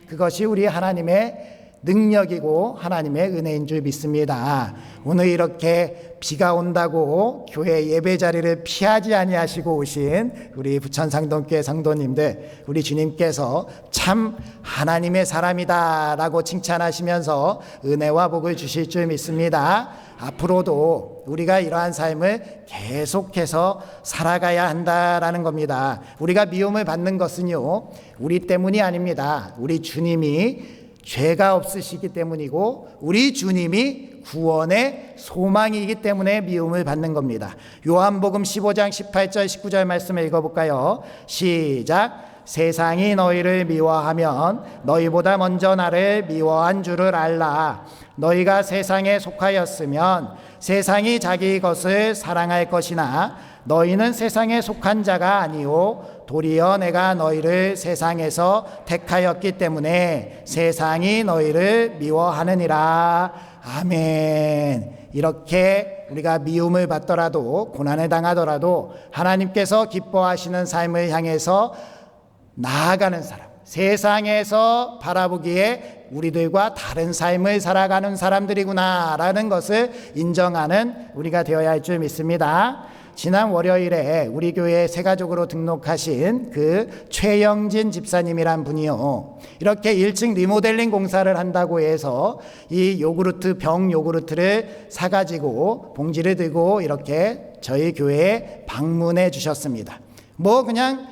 Speaker 1: 그것이 우리 하나님의 능력이고 하나님의 은혜인 줄 믿습니다. 오늘 이렇게 비가 온다고 교회 예배 자리를 피하지 아니하시고 오신 우리 부천상동교회 성도님들, 우리 주님께서 참 하나님의 사람이다라고 칭찬하시면서 은혜와 복을 주실 줄 믿습니다. 앞으로도 우리가 이러한 삶을 계속해서 살아가야 한다라는 겁니다. 우리가 미움을 받는 것은요, 우리 때문이 아닙니다. 우리 주님이 죄가 없으시기 때문이고 우리 주님이 구원의 소망이기 때문에 미움을 받는 겁니다. 요한복음 15장 18절 19절 말씀을 읽어볼까요? 시작. 세상이 너희를 미워하면 너희보다 먼저 나를 미워한 줄을 알라. 너희가 세상에 속하였으면 세상이 자기 것을 사랑할 것이나 너희는 세상에 속한 자가 아니오 도리어 내가 너희를 세상에서 택하였기 때문에 세상이 너희를 미워하느니라. 아멘. 이렇게 우리가 미움을 받더라도 고난을 당하더라도 하나님께서 기뻐하시는 삶을 향해서 나아가는 사람, 세상에서 바라보기에 우리들과 다른 삶을 살아가는 사람들이구나라는 것을 인정하는 우리가 되어야 할 줄 믿습니다. 지난 월요일에 우리 교회에 새가족으로 등록하신 그 최영진 집사님이란 분이요, 이렇게 1층 리모델링 공사를 한다고 해서 이 요구르트, 병 요구르트를 사가지고 봉지를 들고 이렇게 저희 교회에 방문해 주셨습니다. 뭐 그냥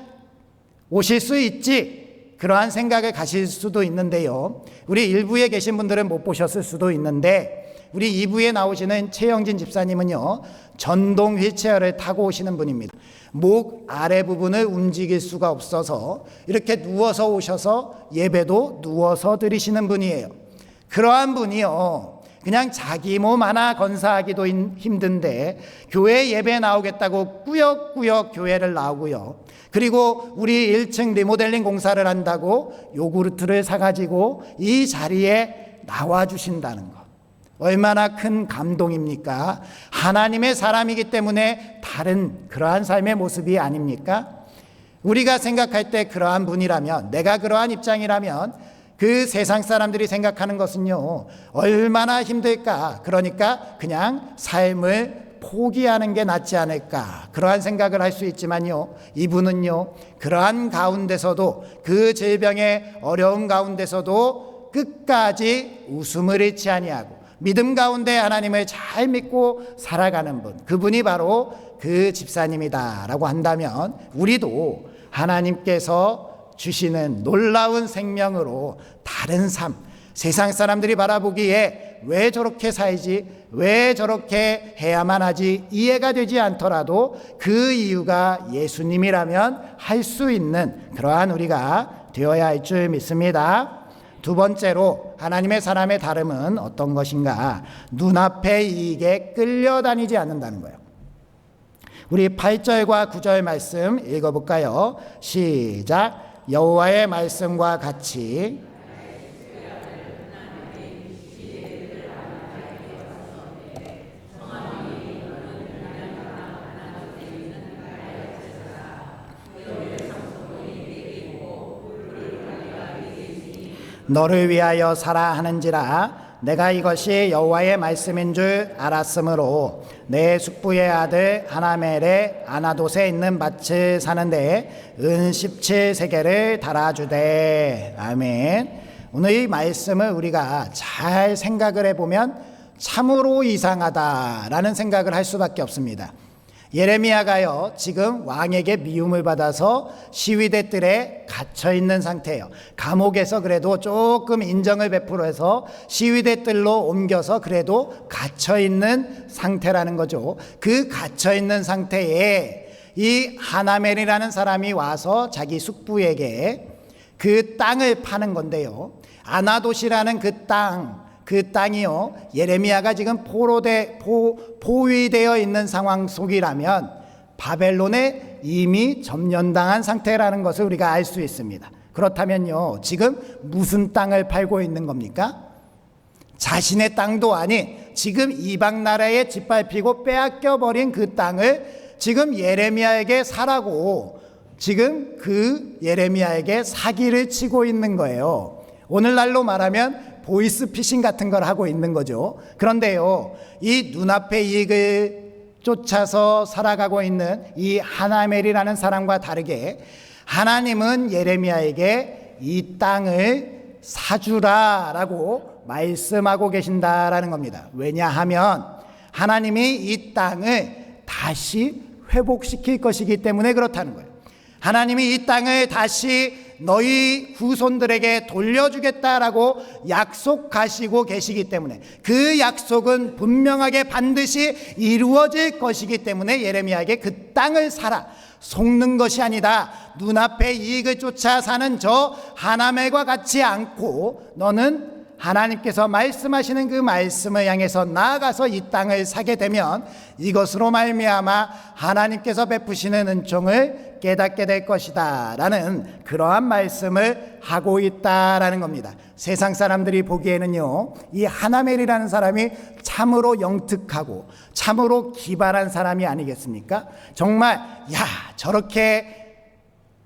Speaker 1: 오실 수 있지, 그러한 생각을 가실 수도 있는데요, 우리 1부에 계신 분들은 못 보셨을 수도 있는데 우리 2부에 나오시는 최영진 집사님은요, 전동 휠체어를 타고 오시는 분입니다. 목 아래 부분을 움직일 수가 없어서 이렇게 누워서 오셔서 예배도 누워서 드리시는 분이에요. 그러한 분이요, 그냥 자기 몸 하나 건사하기도 힘든데 교회 예배 나오겠다고 꾸역꾸역 교회를 나오고요, 그리고 우리 1층 리모델링 공사를 한다고 요구르트를 사가지고 이 자리에 나와주신다는 것, 얼마나 큰 감동입니까? 하나님의 사람이기 때문에 다른 그러한 삶의 모습이 아닙니까? 우리가 생각할 때 그러한 분이라면, 내가 그러한 입장이라면 그 세상 사람들이 생각하는 것은요, 얼마나 힘들까? 그러니까 그냥 삶을 포기하는 게 낫지 않을까, 그러한 생각을 할 수 있지만요, 이분은요, 그러한 가운데서도, 그 질병의 어려운 가운데서도 끝까지 웃음을 잃지 아니하고 믿음 가운데 하나님을 잘 믿고 살아가는 분, 그분이 바로 그 집사님이다라고 한다면 우리도 하나님께서 주시는 놀라운 생명으로 다른 삶, 세상 사람들이 바라보기에 왜 저렇게 살지, 왜 저렇게 해야만 하지 이해가 되지 않더라도 그 이유가 예수님이라면 할 수 있는 그러한 우리가 되어야 할 줄 믿습니다. 두 번째로 하나님의 사람의 다름은 어떤 것인가? 눈앞의 이익에 끌려다니지 않는다는 거예요. 우리 8절과 9절 말씀 읽어볼까요? 시작. 여호와의 말씀과 같이 너를 위하여 살아 하는지라. 내가 이것이 여호와의 말씀인 줄 알았으므로 내 숙부의 아들 하나멜의 아나돗에 있는 밭을 사는데 은 17세겔을 달아주되. 아멘. 오늘 이 말씀을 우리가 잘 생각을 해보면 참으로 이상하다라는 생각을 할 수밖에 없습니다. 예레미야가요, 지금 왕에게 미움을 받아서 시위대 뜰에 갇혀 있는 상태예요. 감옥에서 그래도 조금 인정을 베풀어서 시위대 뜰로 옮겨서 그래도 갇혀 있는 상태라는 거죠. 그 갇혀 있는 상태에 이 하나멜이라는 사람이 와서 자기 숙부에게 그 땅을 파는 건데요, 아나돗이라는 그 땅이요, 예레미야가 지금 포위되어 있는 상황 속이라면 바벨론에 이미 점령당한 상태라는 것을 우리가 알 수 있습니다. 그렇다면요, 지금 무슨 땅을 팔고 있는 겁니까? 자신의 땅도 아닌 지금 이방 나라에 짓밟히고 빼앗겨버린 그 땅을 지금 예레미야에게 사라고 지금 그 예레미야에게 사기를 치고 있는 거예요. 오늘날로 말하면 보이스피싱 같은 걸 하고 있는 거죠. 그런데요, 이 눈앞의 이익을 쫓아서 살아가고 있는 이 하나멜이라는 사람과 다르게 하나님은 예레미야에게 이 땅을 사주라라고 말씀하고 계신다라는 겁니다. 왜냐하면 하나님이 이 땅을 다시 회복시킬 것이기 때문에 그렇다는 거예요. 하나님이 이 땅을 다시 너희 후손들에게 돌려주겠다라고 약속하시고 계시기 때문에, 그 약속은 분명하게 반드시 이루어질 것이기 때문에 예레미야에게 그 땅을 사라, 속는 것이 아니다, 눈앞의 이익을 쫓아 사는 저 하나멜과 같지 않고 너는 하나님께서 말씀하시는 그 말씀을 향해서 나아가서 이 땅을 사게 되면 이것으로 말미암아 하나님께서 베푸시는 은총을 깨닫게 될 것이다 라는 그러한 말씀을 하고 있다라는 겁니다. 세상 사람들이 보기에는요, 이 하나멜이라는 사람이 참으로 영특하고 참으로 기발한 사람이 아니겠습니까? 정말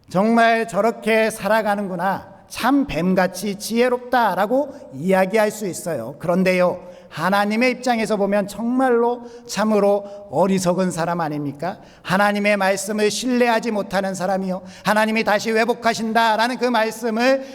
Speaker 1: 정말 저렇게 살아가는구나, 참 뱀같이 지혜롭다라고 이야기할 수 있어요. 그런데요, 하나님의 입장에서 보면 정말로 참으로 어리석은 사람 아닙니까? 하나님의 말씀을 신뢰하지 못하는 사람이요, 하나님이 다시 회복하신다라는 그 말씀을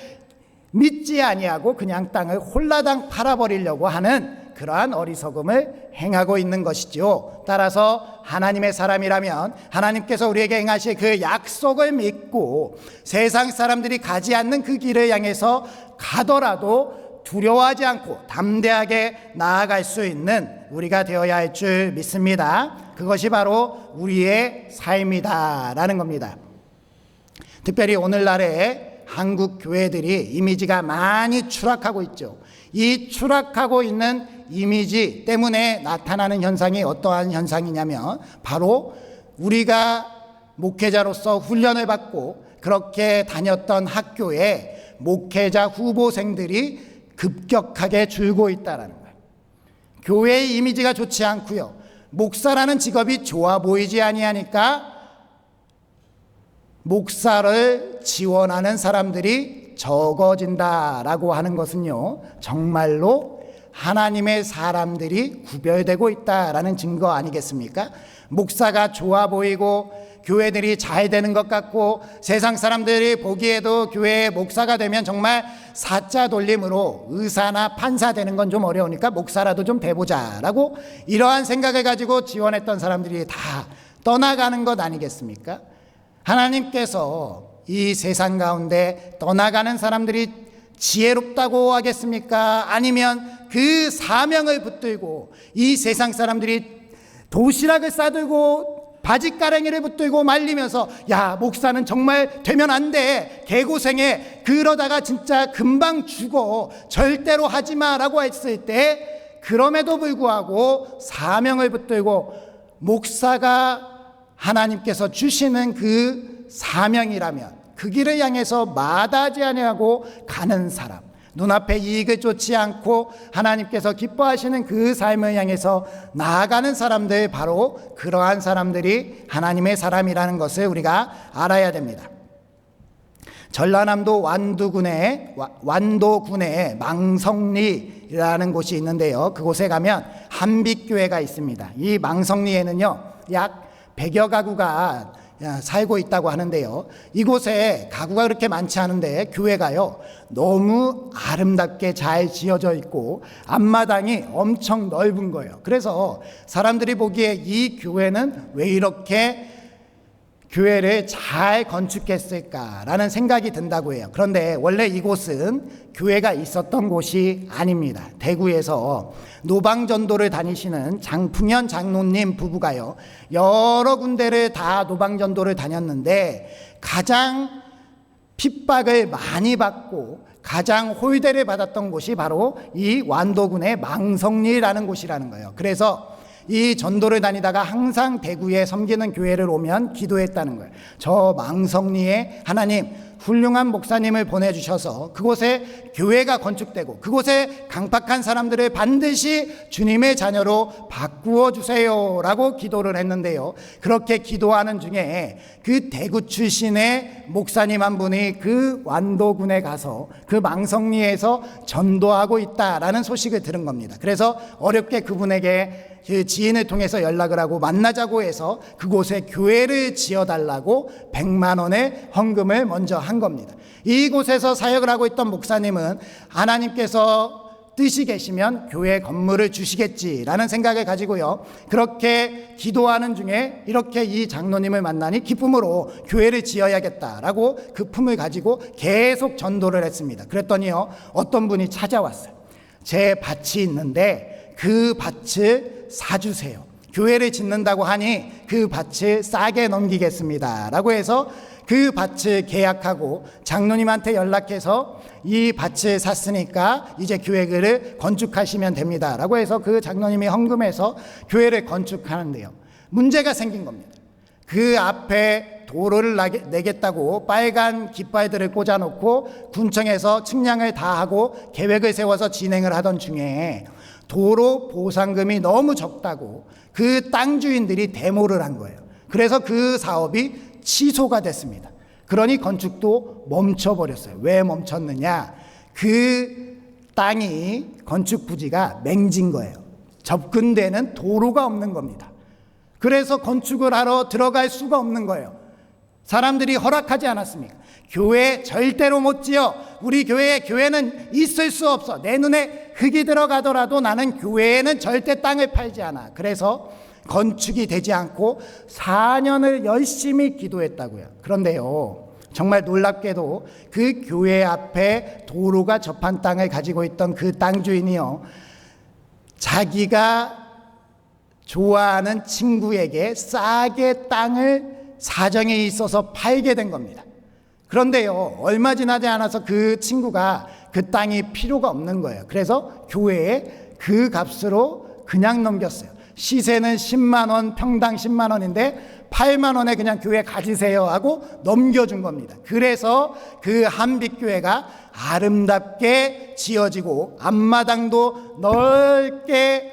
Speaker 1: 믿지 아니하고 그냥 땅을 홀라당 팔아버리려고 하는 그러한 어리석음을 행하고 있는 것이죠. 따라서 하나님의 사람이라면 하나님께서 우리에게 행하실 그 약속을 믿고 세상 사람들이 가지 않는 그 길을 향해서 가더라도 두려워하지 않고 담대하게 나아갈 수 있는 우리가 되어야 할 줄 믿습니다. 그것이 바로 우리의 삶이다라는 겁니다. 특별히 오늘날의 한국 교회들이 이미지가 많이 추락하고 있죠. 이 추락하고 있는 이미지 때문에 나타나는 현상이 어떠한 현상이냐면 바로 우리가 목회자로서 훈련을 받고 그렇게 다녔던 학교에 목회자 후보생들이 급격하게 줄고 있다는 거예요. 교회의 이미지가 좋지 않고요, 목사라는 직업이 좋아 보이지 아니하니까 목사를 지원하는 사람들이 적어진다라고 하는 것은요, 정말로 하나님의 사람들이 구별되고 있다라는 증거 아니겠습니까? 목사가 좋아 보이고 교회들이 잘 되는 것 같고 세상 사람들이 보기에도 교회의 목사가 되면 정말 사자 돌림으로 의사나 판사 되는 건 좀 어려우니까 목사라도 좀 돼보자라고 이러한 생각을 가지고 지원했던 사람들이 다 떠나가는 것 아니겠습니까? 하나님께서 이 세상 가운데 떠나가는 사람들이 지혜롭다고 하겠습니까? 아니면 그 사명을 붙들고 이 세상 사람들이 도시락을 싸들고 바짓가랭이를 붙들고 말리면서 야, 목사는 정말 되면 안 돼, 개고생해, 그러다가 진짜 금방 죽어, 절대로 하지마 라고 했을 때 그럼에도 불구하고 사명을 붙들고 목사가 하나님께서 주시는 그 사명이라면 그 길을 향해서 마다하지 아니하고 가는 사람, 눈앞에 이익을 쫓지 않고 하나님께서 기뻐하시는 그 삶을 향해서 나아가는 사람들, 바로 그러한 사람들이 하나님의 사람이라는 것을 우리가 알아야 됩니다. 전라남도 완도군에 망성리라는 곳이 있는데요, 그곳에 가면 한빛교회가 있습니다. 이 망성리에는요 약 100여 가구가 살고 있다고 하는데요, 이곳에 가구가 그렇게 많지 않은데 교회가요 너무 아름답게 잘 지어져 있고 앞마당이 엄청 넓은 거예요. 그래서 사람들이 보기에 이 교회는 왜 이렇게 교회를 잘 건축했을까라는 생각이 든다고 해요. 그런데 원래 이곳은 교회가 있었던 곳이 아닙니다. 대구에서 노방전도를 다니시는 장풍현 장로님 부부가요, 여러 군데를 다 노방전도를 다녔는데 가장 핍박을 많이 받고 가장 홀대를 받았던 곳이 바로 이 완도군의 망성리라는 곳이라는 거예요. 그래서 이 전도를 다니다가 항상 대구에 섬기는 교회를 오면 기도했다는 거예요. 저 망성리에 하나님 훌륭한 목사님을 보내주셔서 그곳에 교회가 건축되고 그곳에 강팍한 사람들을 반드시 주님의 자녀로 바꾸어 주세요 라고 기도를 했는데요, 그렇게 기도하는 중에 그 대구 출신의 목사님 한 분이 그 완도군에 가서 그 망성리에서 전도하고 있다라는 소식을 들은 겁니다. 그래서 어렵게 그분에게 그 지인을 통해서 연락을 하고 만나자고 해서 그곳에 교회를 지어달라고 100만 원의 헌금을 먼저 한 겁니다. 이곳에서 사역을 하고 있던 목사님은 하나님께서 뜻이 계시면 교회 건물을 주시겠지라는 생각을 가지고요, 그렇게 기도하는 중에 이렇게 이 장로님을 만나니 기쁨으로 교회를 지어야겠다라고 그 품을 가지고 계속 전도를 했습니다. 그랬더니요, 어떤 분이 찾아왔어요. 제 밭이 있는데 그 밭을 사주세요. 교회를 짓는다고 하니 그 밭을 싸게 넘기겠습니다 라고 해서 그 밭을 계약하고 장로님한테 연락해서 이 밭을 샀으니까 이제 교회를 건축하시면 됩니다 라고 해서 그 장로님이 헌금해서 교회를 건축하는데요, 문제가 생긴 겁니다. 그 앞에 도로를 내겠다고 빨간 깃발들을 꽂아놓고 군청에서 측량을 다 하고 계획을 세워서 진행을 하던 중에 도로 보상금이 너무 적다고 그 땅 주인들이 데모를 한 거예요. 그래서 그 사업이 취소가 됐습니다. 그러니 건축도 멈춰버렸어요. 왜 멈췄느냐? 그 땅이 건축 부지가 맹진 거예요. 접근되는 도로가 없는 겁니다. 그래서 건축을 하러 들어갈 수가 없는 거예요. 사람들이 허락하지 않았습니까? 교회 절대로 못 지어. 우리 교회는 있을 수 없어. 내 눈에 흙이 들어가더라도 나는 교회에는 절대 땅을 팔지 않아. 그래서 건축이 되지 않고 4년을 열심히 기도했다고요. 그런데요, 정말 놀랍게도 그 교회 앞에 도로가 접한 땅을 가지고 있던 그 땅 주인이요, 자기가 좋아하는 친구에게 싸게 땅을 사정이 있어서 팔게 된 겁니다. 그런데요, 얼마 지나지 않아서 그 친구가 그 땅이 필요가 없는 거예요. 그래서 교회에 그 값으로 그냥 넘겼어요. 시세는 10만 원, 평당 10만 원인데 8만 원에 그냥 교회 가지세요 하고 넘겨준 겁니다. 그래서 그 한빛교회가 아름답게 지어지고 앞마당도 넓게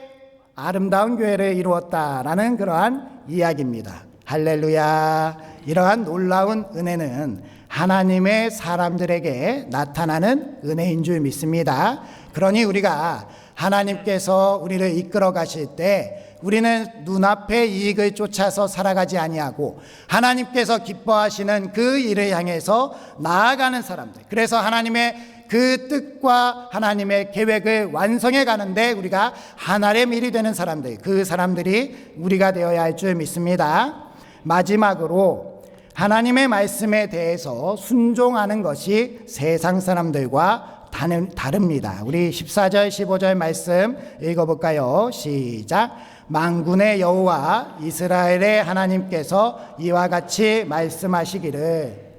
Speaker 1: 아름다운 교회를 이루었다라는 그러한 이야기입니다. 할렐루야. 이러한 놀라운 은혜는 하나님의 사람들에게 나타나는 은혜인 줄 믿습니다. 그러니 우리가 하나님께서 우리를 이끌어 가실 때 우리는 눈앞의 이익을 쫓아서 살아가지 아니하고 하나님께서 기뻐하시는 그 일을 향해서 나아가는 사람들, 그래서 하나님의 그 뜻과 하나님의 계획을 완성해 가는데 우리가 하나의 일이 되는 사람들, 그 사람들이 우리가 되어야 할 줄 믿습니다. 마지막으로 하나님의 말씀에 대해서 순종하는 것이 세상 사람들과 다릅니다. 우리 14절 15절 말씀 읽어볼까요? 시작. 만군의 여호와 이스라엘의 하나님께서 이와 같이 말씀하시기를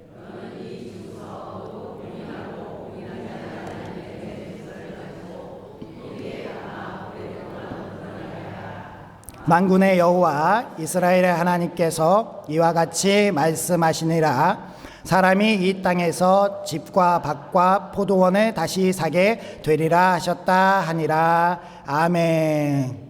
Speaker 1: 만군의 여호와 이스라엘의 하나님께서 이와 같이 말씀하시니라. 사람이 이 땅에서 집과 밭과 포도원을 다시 사게 되리라 하셨다 하니라. 아멘.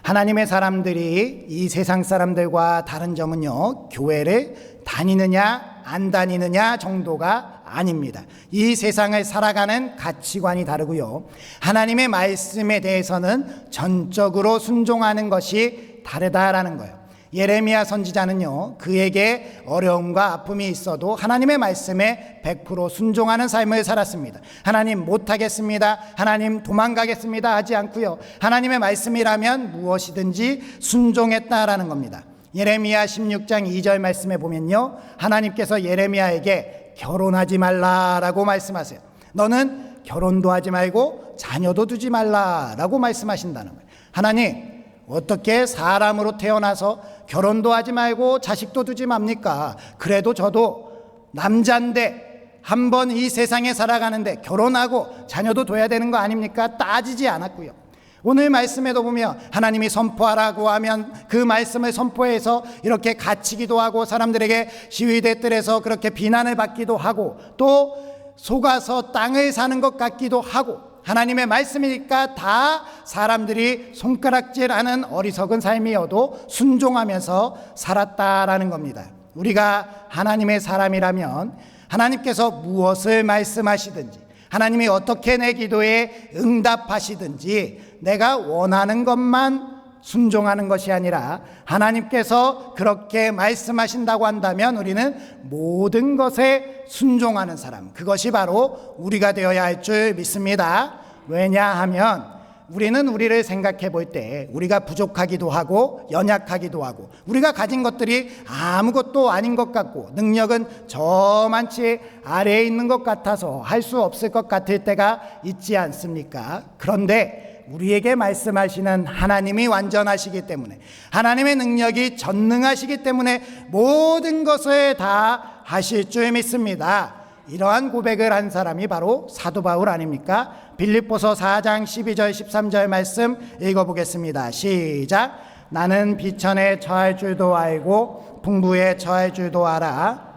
Speaker 1: 하나님의 사람들이 이 세상 사람들과 다른 점은요, 교회를 다니느냐 안 다니느냐 정도가 아닙니다. 이 세상을 살아가는 가치관이 다르고요, 하나님의 말씀에 대해서는 전적으로 순종하는 것이 다르다라는 거예요. 예레미야 선지자는요, 그에게 어려움과 아픔이 있어도 하나님의 말씀에 100% 순종하는 삶을 살았습니다. 하나님 못하겠습니다, 하나님 도망가겠습니다 하지 않고요, 하나님의 말씀이라면 무엇이든지 순종했다라는 겁니다. 예레미야 16장 2절 말씀에 보면요, 하나님께서 예레미야에게 결혼하지 말라라고 말씀하세요. 너는 결혼도 하지 말고 자녀도 두지 말라라고 말씀하신다는 거예요. 하나님, 어떻게 사람으로 태어나서 결혼도 하지 말고 자식도 두지 맙니까? 그래도 저도 남자인데 한번 이 세상에 살아가는데 결혼하고 자녀도 둬야 되는 거 아닙니까? 따지지 않았고요. 오늘 말씀에도 보면 하나님이 선포하라고 하면 그 말씀을 선포해서 이렇게 갇히기도 하고 사람들에게 시위대 뜰에서 그렇게 비난을 받기도 하고 또 속아서 땅을 사는 것 같기도 하고 하나님의 말씀이니까 다 사람들이 손가락질하는 어리석은 삶이어도 순종하면서 살았다라는 겁니다. 우리가 하나님의 사람이라면 하나님께서 무엇을 말씀하시든지 하나님이 어떻게 내 기도에 응답하시든지 내가 원하는 것만 순종하는 것이 아니라 하나님께서 그렇게 말씀하신다고 한다면 우리는 모든 것에 순종하는 사람, 그것이 바로 우리가 되어야 할 줄 믿습니다. 왜냐하면 우리는 우리를 생각해 볼 때 우리가 부족하기도 하고 연약하기도 하고 우리가 가진 것들이 아무것도 아닌 것 같고 능력은 저만치 아래에 있는 것 같아서 할 수 없을 것 같을 때가 있지 않습니까? 그런데 우리에게 말씀하시는 하나님이 완전하시기 때문에 하나님의 능력이 전능하시기 때문에 모든 것을 다 하실 줄 믿습니다. 이러한 고백을 한 사람이 바로 사도 바울 아닙니까? 빌립보서 4장 12절 13절 말씀 읽어보겠습니다. 시작. 나는 비천에 처할 줄도 알고 풍부에 처할 줄도 알아.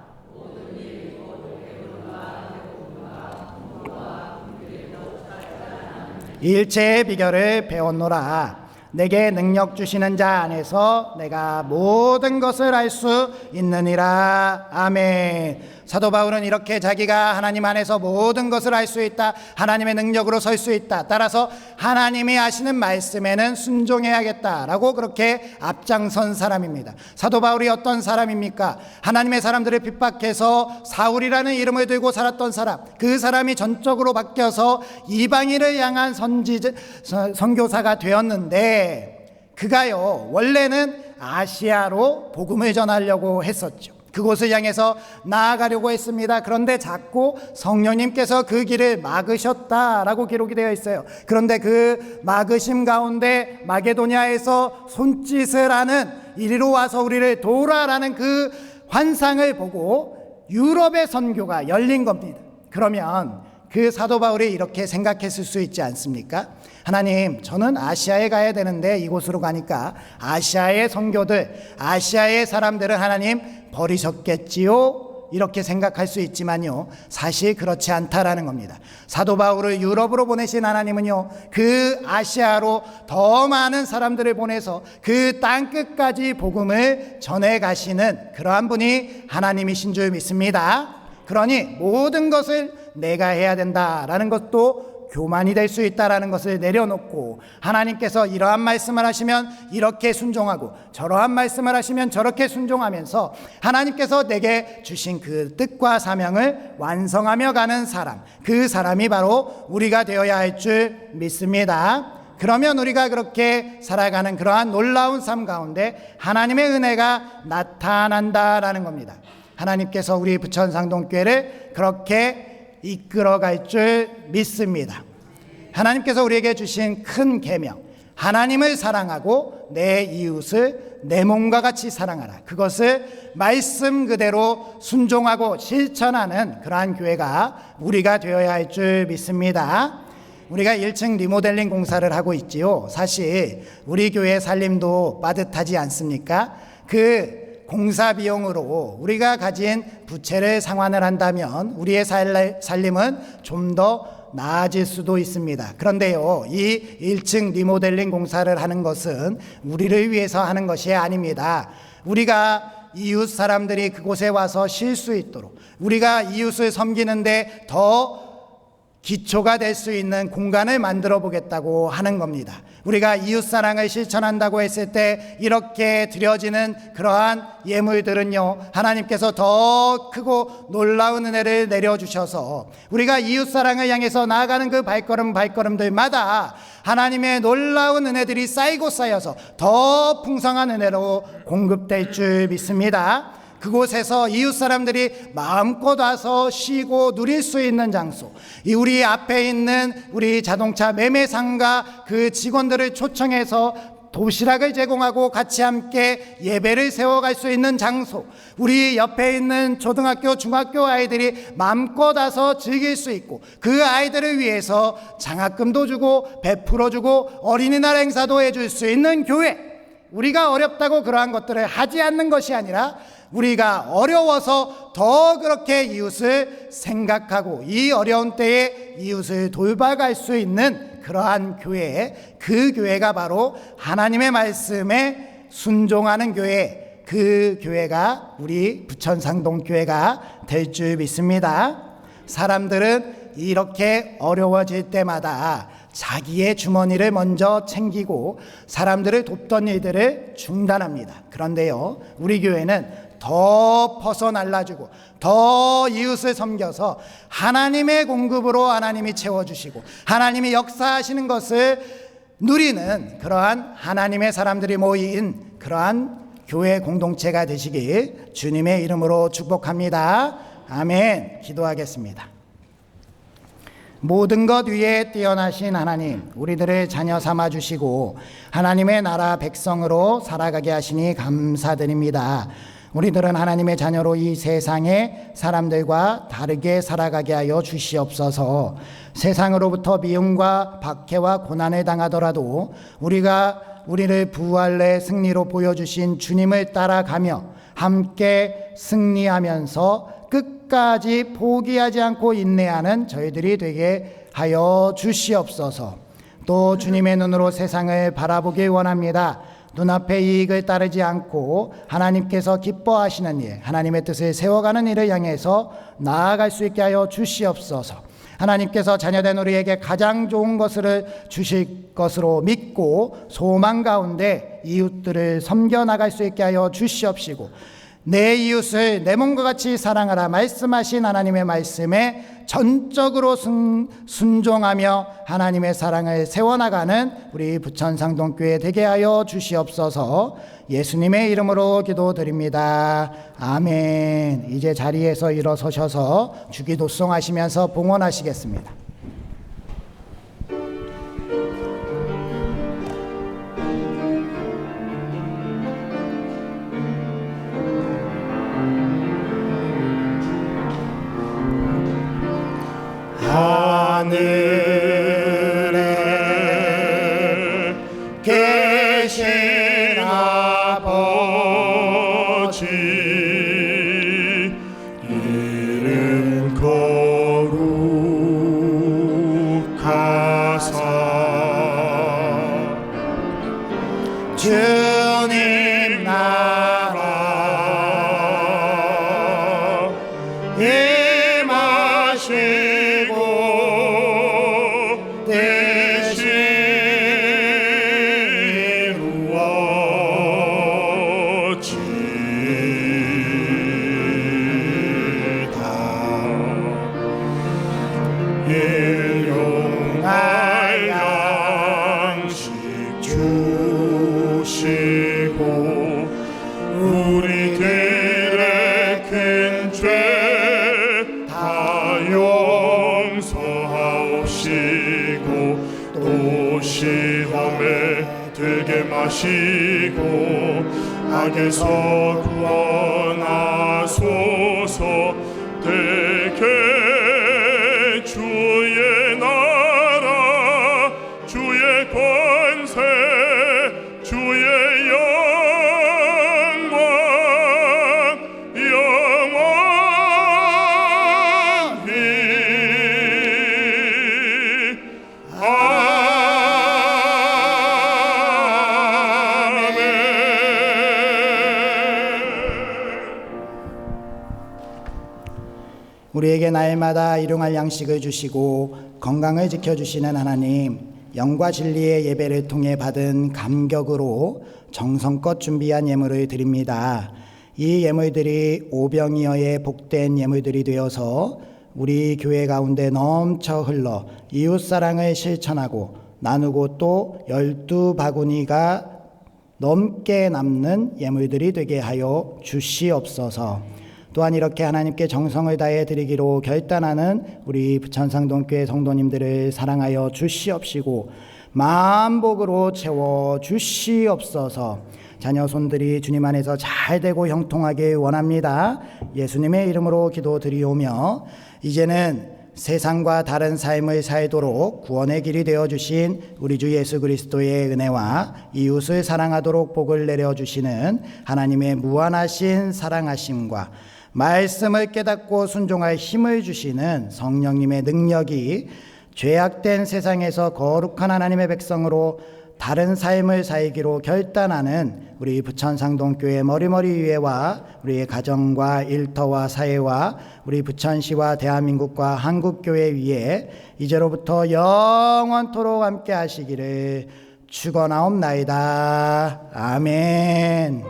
Speaker 1: 일체의 비결을 배웠노라. 내게 능력 주시는 자 안에서 내가 모든 것을 알 수 있느니라. 아멘. 사도 바울은 이렇게 자기가 하나님 안에서 모든 것을 알 수 있다, 하나님의 능력으로 설 수 있다, 따라서 하나님이 하시는 말씀에는 순종해야겠다라고 그렇게 앞장선 사람입니다. 사도 바울이 어떤 사람입니까? 하나님의 사람들을 핍박해서 사울이라는 이름을 들고 살았던 사람, 그 사람이 전적으로 바뀌어서 이방인을 향한 선교사가 되었는데 그가요 원래는 아시아로 복음을 전하려고 했었죠. 그곳을 향해서 나아가려고 했습니다. 그런데 자꾸 성령님께서 그 길을 막으셨다라고 기록이 되어 있어요. 그런데 그 막으심 가운데 마게도냐에서 손짓을 하는 이리로 와서 우리를 도우라라는 그 환상을 보고 유럽의 선교가 열린 겁니다. 그러면 그 사도 바울이 이렇게 생각했을 수 있지 않습니까? 하나님, 저는 아시아에 가야 되는데 이곳으로 가니까 아시아의 선교들, 아시아의 사람들은 하나님 버리셨겠지요? 이렇게 생각할 수 있지만요, 사실 그렇지 않다라는 겁니다. 사도 바울을 유럽으로 보내신 하나님은요, 그 아시아로 더 많은 사람들을 보내서 그 땅끝까지 복음을 전해 가시는 그러한 분이 하나님이신 줄 믿습니다. 그러니 모든 것을 내가 해야 된다라는 것도 교만이 될 수 있다라는 것을 내려놓고 하나님께서 이러한 말씀을 하시면 이렇게 순종하고 저러한 말씀을 하시면 저렇게 순종하면서 하나님께서 내게 주신 그 뜻과 사명을 완성하며 가는 사람, 그 사람이 바로 우리가 되어야 할 줄 믿습니다. 그러면 우리가 그렇게 살아가는 그러한 놀라운 삶 가운데 하나님의 은혜가 나타난다라는 겁니다. 하나님께서 우리 부천상동교회를 그렇게 이끌어갈 줄 믿습니다. 하나님께서 우리에게 주신 큰 계명, 하나님을 사랑하고 내 이웃을 내 몸과 같이 사랑하라, 그것을 말씀 그대로 순종하고 실천하는 그러한 교회가 우리가 되어야 할 줄 믿습니다. 우리가 1층 리모델링 공사를 하고 있지요. 사실 우리 교회 살림도 빠듯하지 않습니까? 그 공사 비용으로 우리가 가진 부채를 상환을 한다면 우리의 살림은 좀 더 나아질 수도 있습니다. 그런데요, 이 1층 리모델링 공사를 하는 것은 우리를 위해서 하는 것이 아닙니다. 우리가 이웃 사람들이 그곳에 와서 쉴 수 있도록, 우리가 이웃을 섬기는데 더 기초가 될 수 있는 공간을 만들어 보겠다고 하는 겁니다. 우리가 이웃사랑을 실천한다고 했을 때 이렇게 드려지는 그러한 예물들은요, 하나님께서 더 크고 놀라운 은혜를 내려주셔서 우리가 이웃사랑을 향해서 나아가는 그 발걸음들마다 하나님의 놀라운 은혜들이 쌓이고 쌓여서 더 풍성한 은혜로 공급될 줄 믿습니다. 그곳에서 이웃 사람들이 마음껏 와서 쉬고 누릴 수 있는 장소, 우리 앞에 있는 우리 자동차 매매상가 그 직원들을 초청해서 도시락을 제공하고 같이 함께 예배를 세워갈 수 있는 장소, 우리 옆에 있는 초등학교, 중학교 아이들이 마음껏 와서 즐길 수 있고, 그 아이들을 위해서 장학금도 주고 베풀어주고 어린이날 행사도 해줄 수 있는 교회. 우리가 어렵다고 그러한 것들을 하지 않는 것이 아니라 우리가 어려워서 더 그렇게 이웃을 생각하고 이 어려운 때에 이웃을 돌봐갈 수 있는 그러한 교회, 그 교회가 바로 하나님의 말씀에 순종하는 교회, 그 교회가 우리 부천상동교회가 될 줄 믿습니다. 사람들은 이렇게 어려워질 때마다 자기의 주머니를 먼저 챙기고 사람들을 돕던 일들을 중단합니다. 그런데요, 우리 교회는 더 벗어날라주고 더 이웃을 섬겨서 하나님의 공급으로 하나님이 채워주시고 하나님이 역사하시는 것을 누리는 그러한 하나님의 사람들이 모인 그러한 교회 공동체가 되시길 주님의 이름으로 축복합니다. 아멘. 기도하겠습니다. 모든 것 위에 뛰어나신 하나님, 우리들을 자녀 삼아주시고 하나님의 나라 백성으로 살아가게 하시니 감사드립니다. 우리들은 하나님의 자녀로 이 세상의 사람들과 다르게 살아가게 하여 주시옵소서. 세상으로부터 미움과 박해와 고난을 당하더라도 우리를 부활의 승리로 보여주신 주님을 따라가며 함께 승리하면서 끝까지 포기하지 않고 인내하는 저희들이 되게 하여 주시옵소서. 또 주님의 눈으로 세상을 바라보길 원합니다. 눈앞의 이익을 따르지 않고 하나님께서 기뻐하시는 일, 하나님의 뜻을 세워가는 일을 향해서 나아갈 수 있게 하여 주시옵소서. 하나님께서 자녀된 우리에게 가장 좋은 것을 주실 것으로 믿고 소망 가운데 이웃들을 섬겨나갈 수 있게 하여 주시옵시고, 내 이웃을 내 몸과 같이 사랑하라 말씀하신 하나님의 말씀에 전적으로 순종하며 하나님의 사랑을 세워나가는 우리 부천상동교회 되게 하여 주시옵소서. 예수님의 이름으로 기도드립니다. 아멘. 이제 자리에서 일어서셔서 주기도송하시면서 봉헌하시겠습니다.
Speaker 3: 하늘에 계신 아버지, 이름 거룩하사
Speaker 1: 주님 나라
Speaker 3: 임하시고 일용할 양식 주시고 우리들의 큰 죄 다 용서하옵시고 또 시험에 들게 마시고 악에서 구원하소서. 대개 주의 나라 주의 권세 주의 영광 영원히
Speaker 1: 우리에게 날마다 일용할 양식을 주시고 건강을 지켜주시는 하나님, 영과 진리의 예배를 통해 받은 감격으로 정성껏 준비한 예물을 드립니다. 이 예물들이 오병이어의 복된 예물들이 되어서 우리 교회 가운데 넘쳐 흘러 이웃사랑을 실천하고 나누고 또 12바구니가 넘게 남는 예물들이 되게 하여 주시옵소서. 또한 이렇게 하나님께 정성을 다해 드리기로 결단하는 우리 부천상동교회 성도님들을 사랑하여 주시옵시고, 만복으로 채워 주시옵소서. 자녀 손들이 주님 안에서 잘 되고 형통하게 원합니다. 예수님의 이름으로 기도드리오며 이제는 세상과 다른 삶을 살도록 구원의 길이 되어주신 우리 주 예수 그리스도의 은혜와 이웃을 사랑하도록 복을 내려주시는 하나님의 무한하신 사랑하심과 말씀을 깨닫고 순종할 힘을 주시는 성령님의 능력이 죄악된 세상에서 거룩한 하나님의 백성으로 다른 삶을 살기로 결단하는 우리 부천상동교회 머리머리 위에와 우리의 가정과 일터와 사회와 우리 부천시와 대한민국과 한국교회 위에 이제로부터 영원토록 함께 하시기를 축원하옵나이다. 아멘.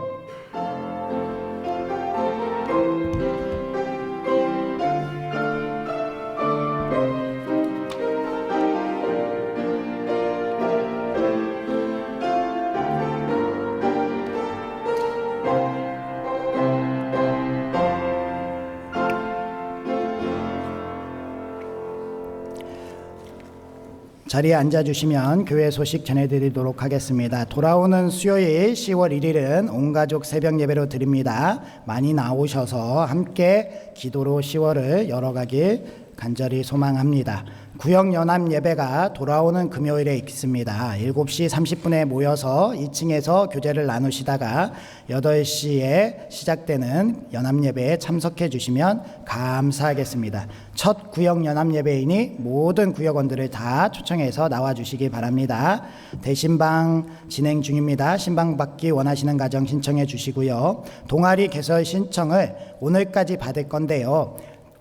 Speaker 1: 자리에 앉아주시면 교회 소식 전해드리도록 하겠습니다. 돌아오는 수요일 10월 1일은 온가족 새벽 예배로 드립니다. 많이 나오셔서 함께 기도로 10월을 열어가길 간절히 소망합니다. 구역연합 예배가 돌아오는 금요일에 있습니다. 7시 30분에 모여서 2층에서 교제를 나누시다가 8시에 시작되는 연합 예배에 참석해 주시면 감사하겠습니다. 첫 구역연합 예배이니 모든 구역원들을 다 초청해서 나와 주시기 바랍니다. 대신방 진행 중입니다. 신방 받기 원하시는 가정 신청해 주시고요. 동아리 개설 신청을 오늘까지 받을 건데요.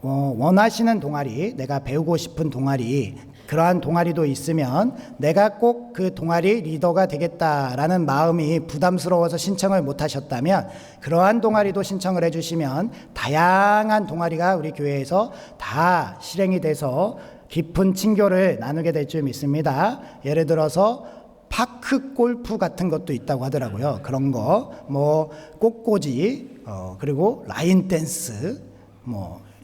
Speaker 1: 원하시는 동아리, 내가 배우고 싶은 동아리, 그러한 동아리도 있으면 내가 꼭 그 동아리 리더가 되겠다라는 마음이 부담스러워서 신청을 못 하셨다면 그러한 동아리도 신청을 해주시면 다양한 동아리가 우리 교회에서 다 실행이 돼서 깊은 친교를 나누게 될 줄 믿습니다. 예를 들어서 파크 골프 같은 것도 있다고 하더라고요. 그런 거, 꽃꽂이, 그리고 라인 댄스,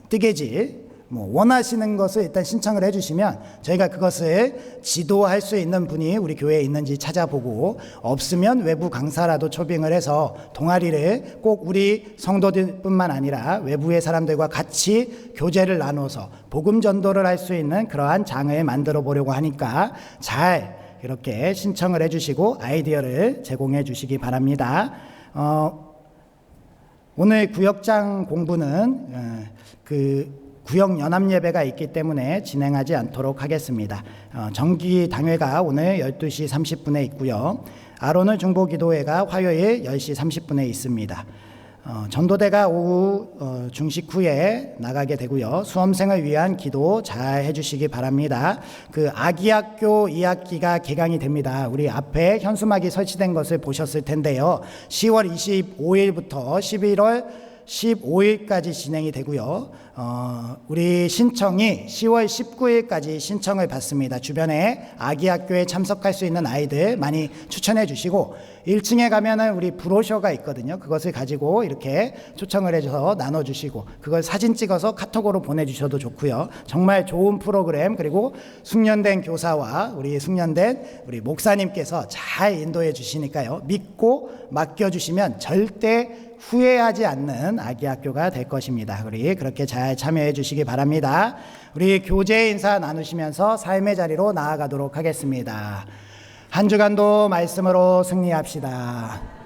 Speaker 1: 뜨개질, 원하시는 것을 일단 신청을 해주시면 저희가 그것을 지도할 수 있는 분이 우리 교회에 있는지 찾아보고 없으면 외부 강사라도 초빙을 해서 동아리를 꼭 우리 성도들뿐만 아니라 외부의 사람들과 같이 교제를 나눠서 복음 전도를 할 수 있는 그러한 장을 만들어 보려고 하니까 잘 이렇게 신청을 해주시고 아이디어를 제공해 주시기 바랍니다. 오늘 구역장 공부는 구역 연합 예배가 있기 때문에 진행하지 않도록 하겠습니다. 정기 당회가 오늘 12시 30분에 있고요. 아론을 중보 기도회가 화요일 10시 30분에 있습니다. 전도대가 오후 중식 후에 나가게 되고요. 수험생을 위한 기도 잘 해주시기 바랍니다. 아기학교 2학기가 개강이 됩니다. 우리 앞에 현수막이 설치된 것을 보셨을 텐데요. 10월 25일부터 11월 15일까지 진행이 되고요. 우리 신청이 10월 19일까지 신청을 받습니다. 주변에 아기학교에 참석할 수 있는 아이들 많이 추천해 주시고 1층에 가면은 우리 브로셔가 있거든요. 그것을 가지고 이렇게 초청을 해서 나눠주시고 그걸 사진 찍어서 카톡으로 보내주셔도 좋고요. 정말 좋은 프로그램, 그리고 숙련된 교사와 숙련된 우리 목사님께서 잘 인도해 주시니까요. 믿고 맡겨주시면 절대 후회하지 않는 아기학교가 될 것입니다. 우리 그렇게 잘 참여해 주시기 바랍니다. 우리 교제 인사 나누시면서 삶의 자리로 나아가도록 하겠습니다. 한 주간도 말씀으로 승리합시다.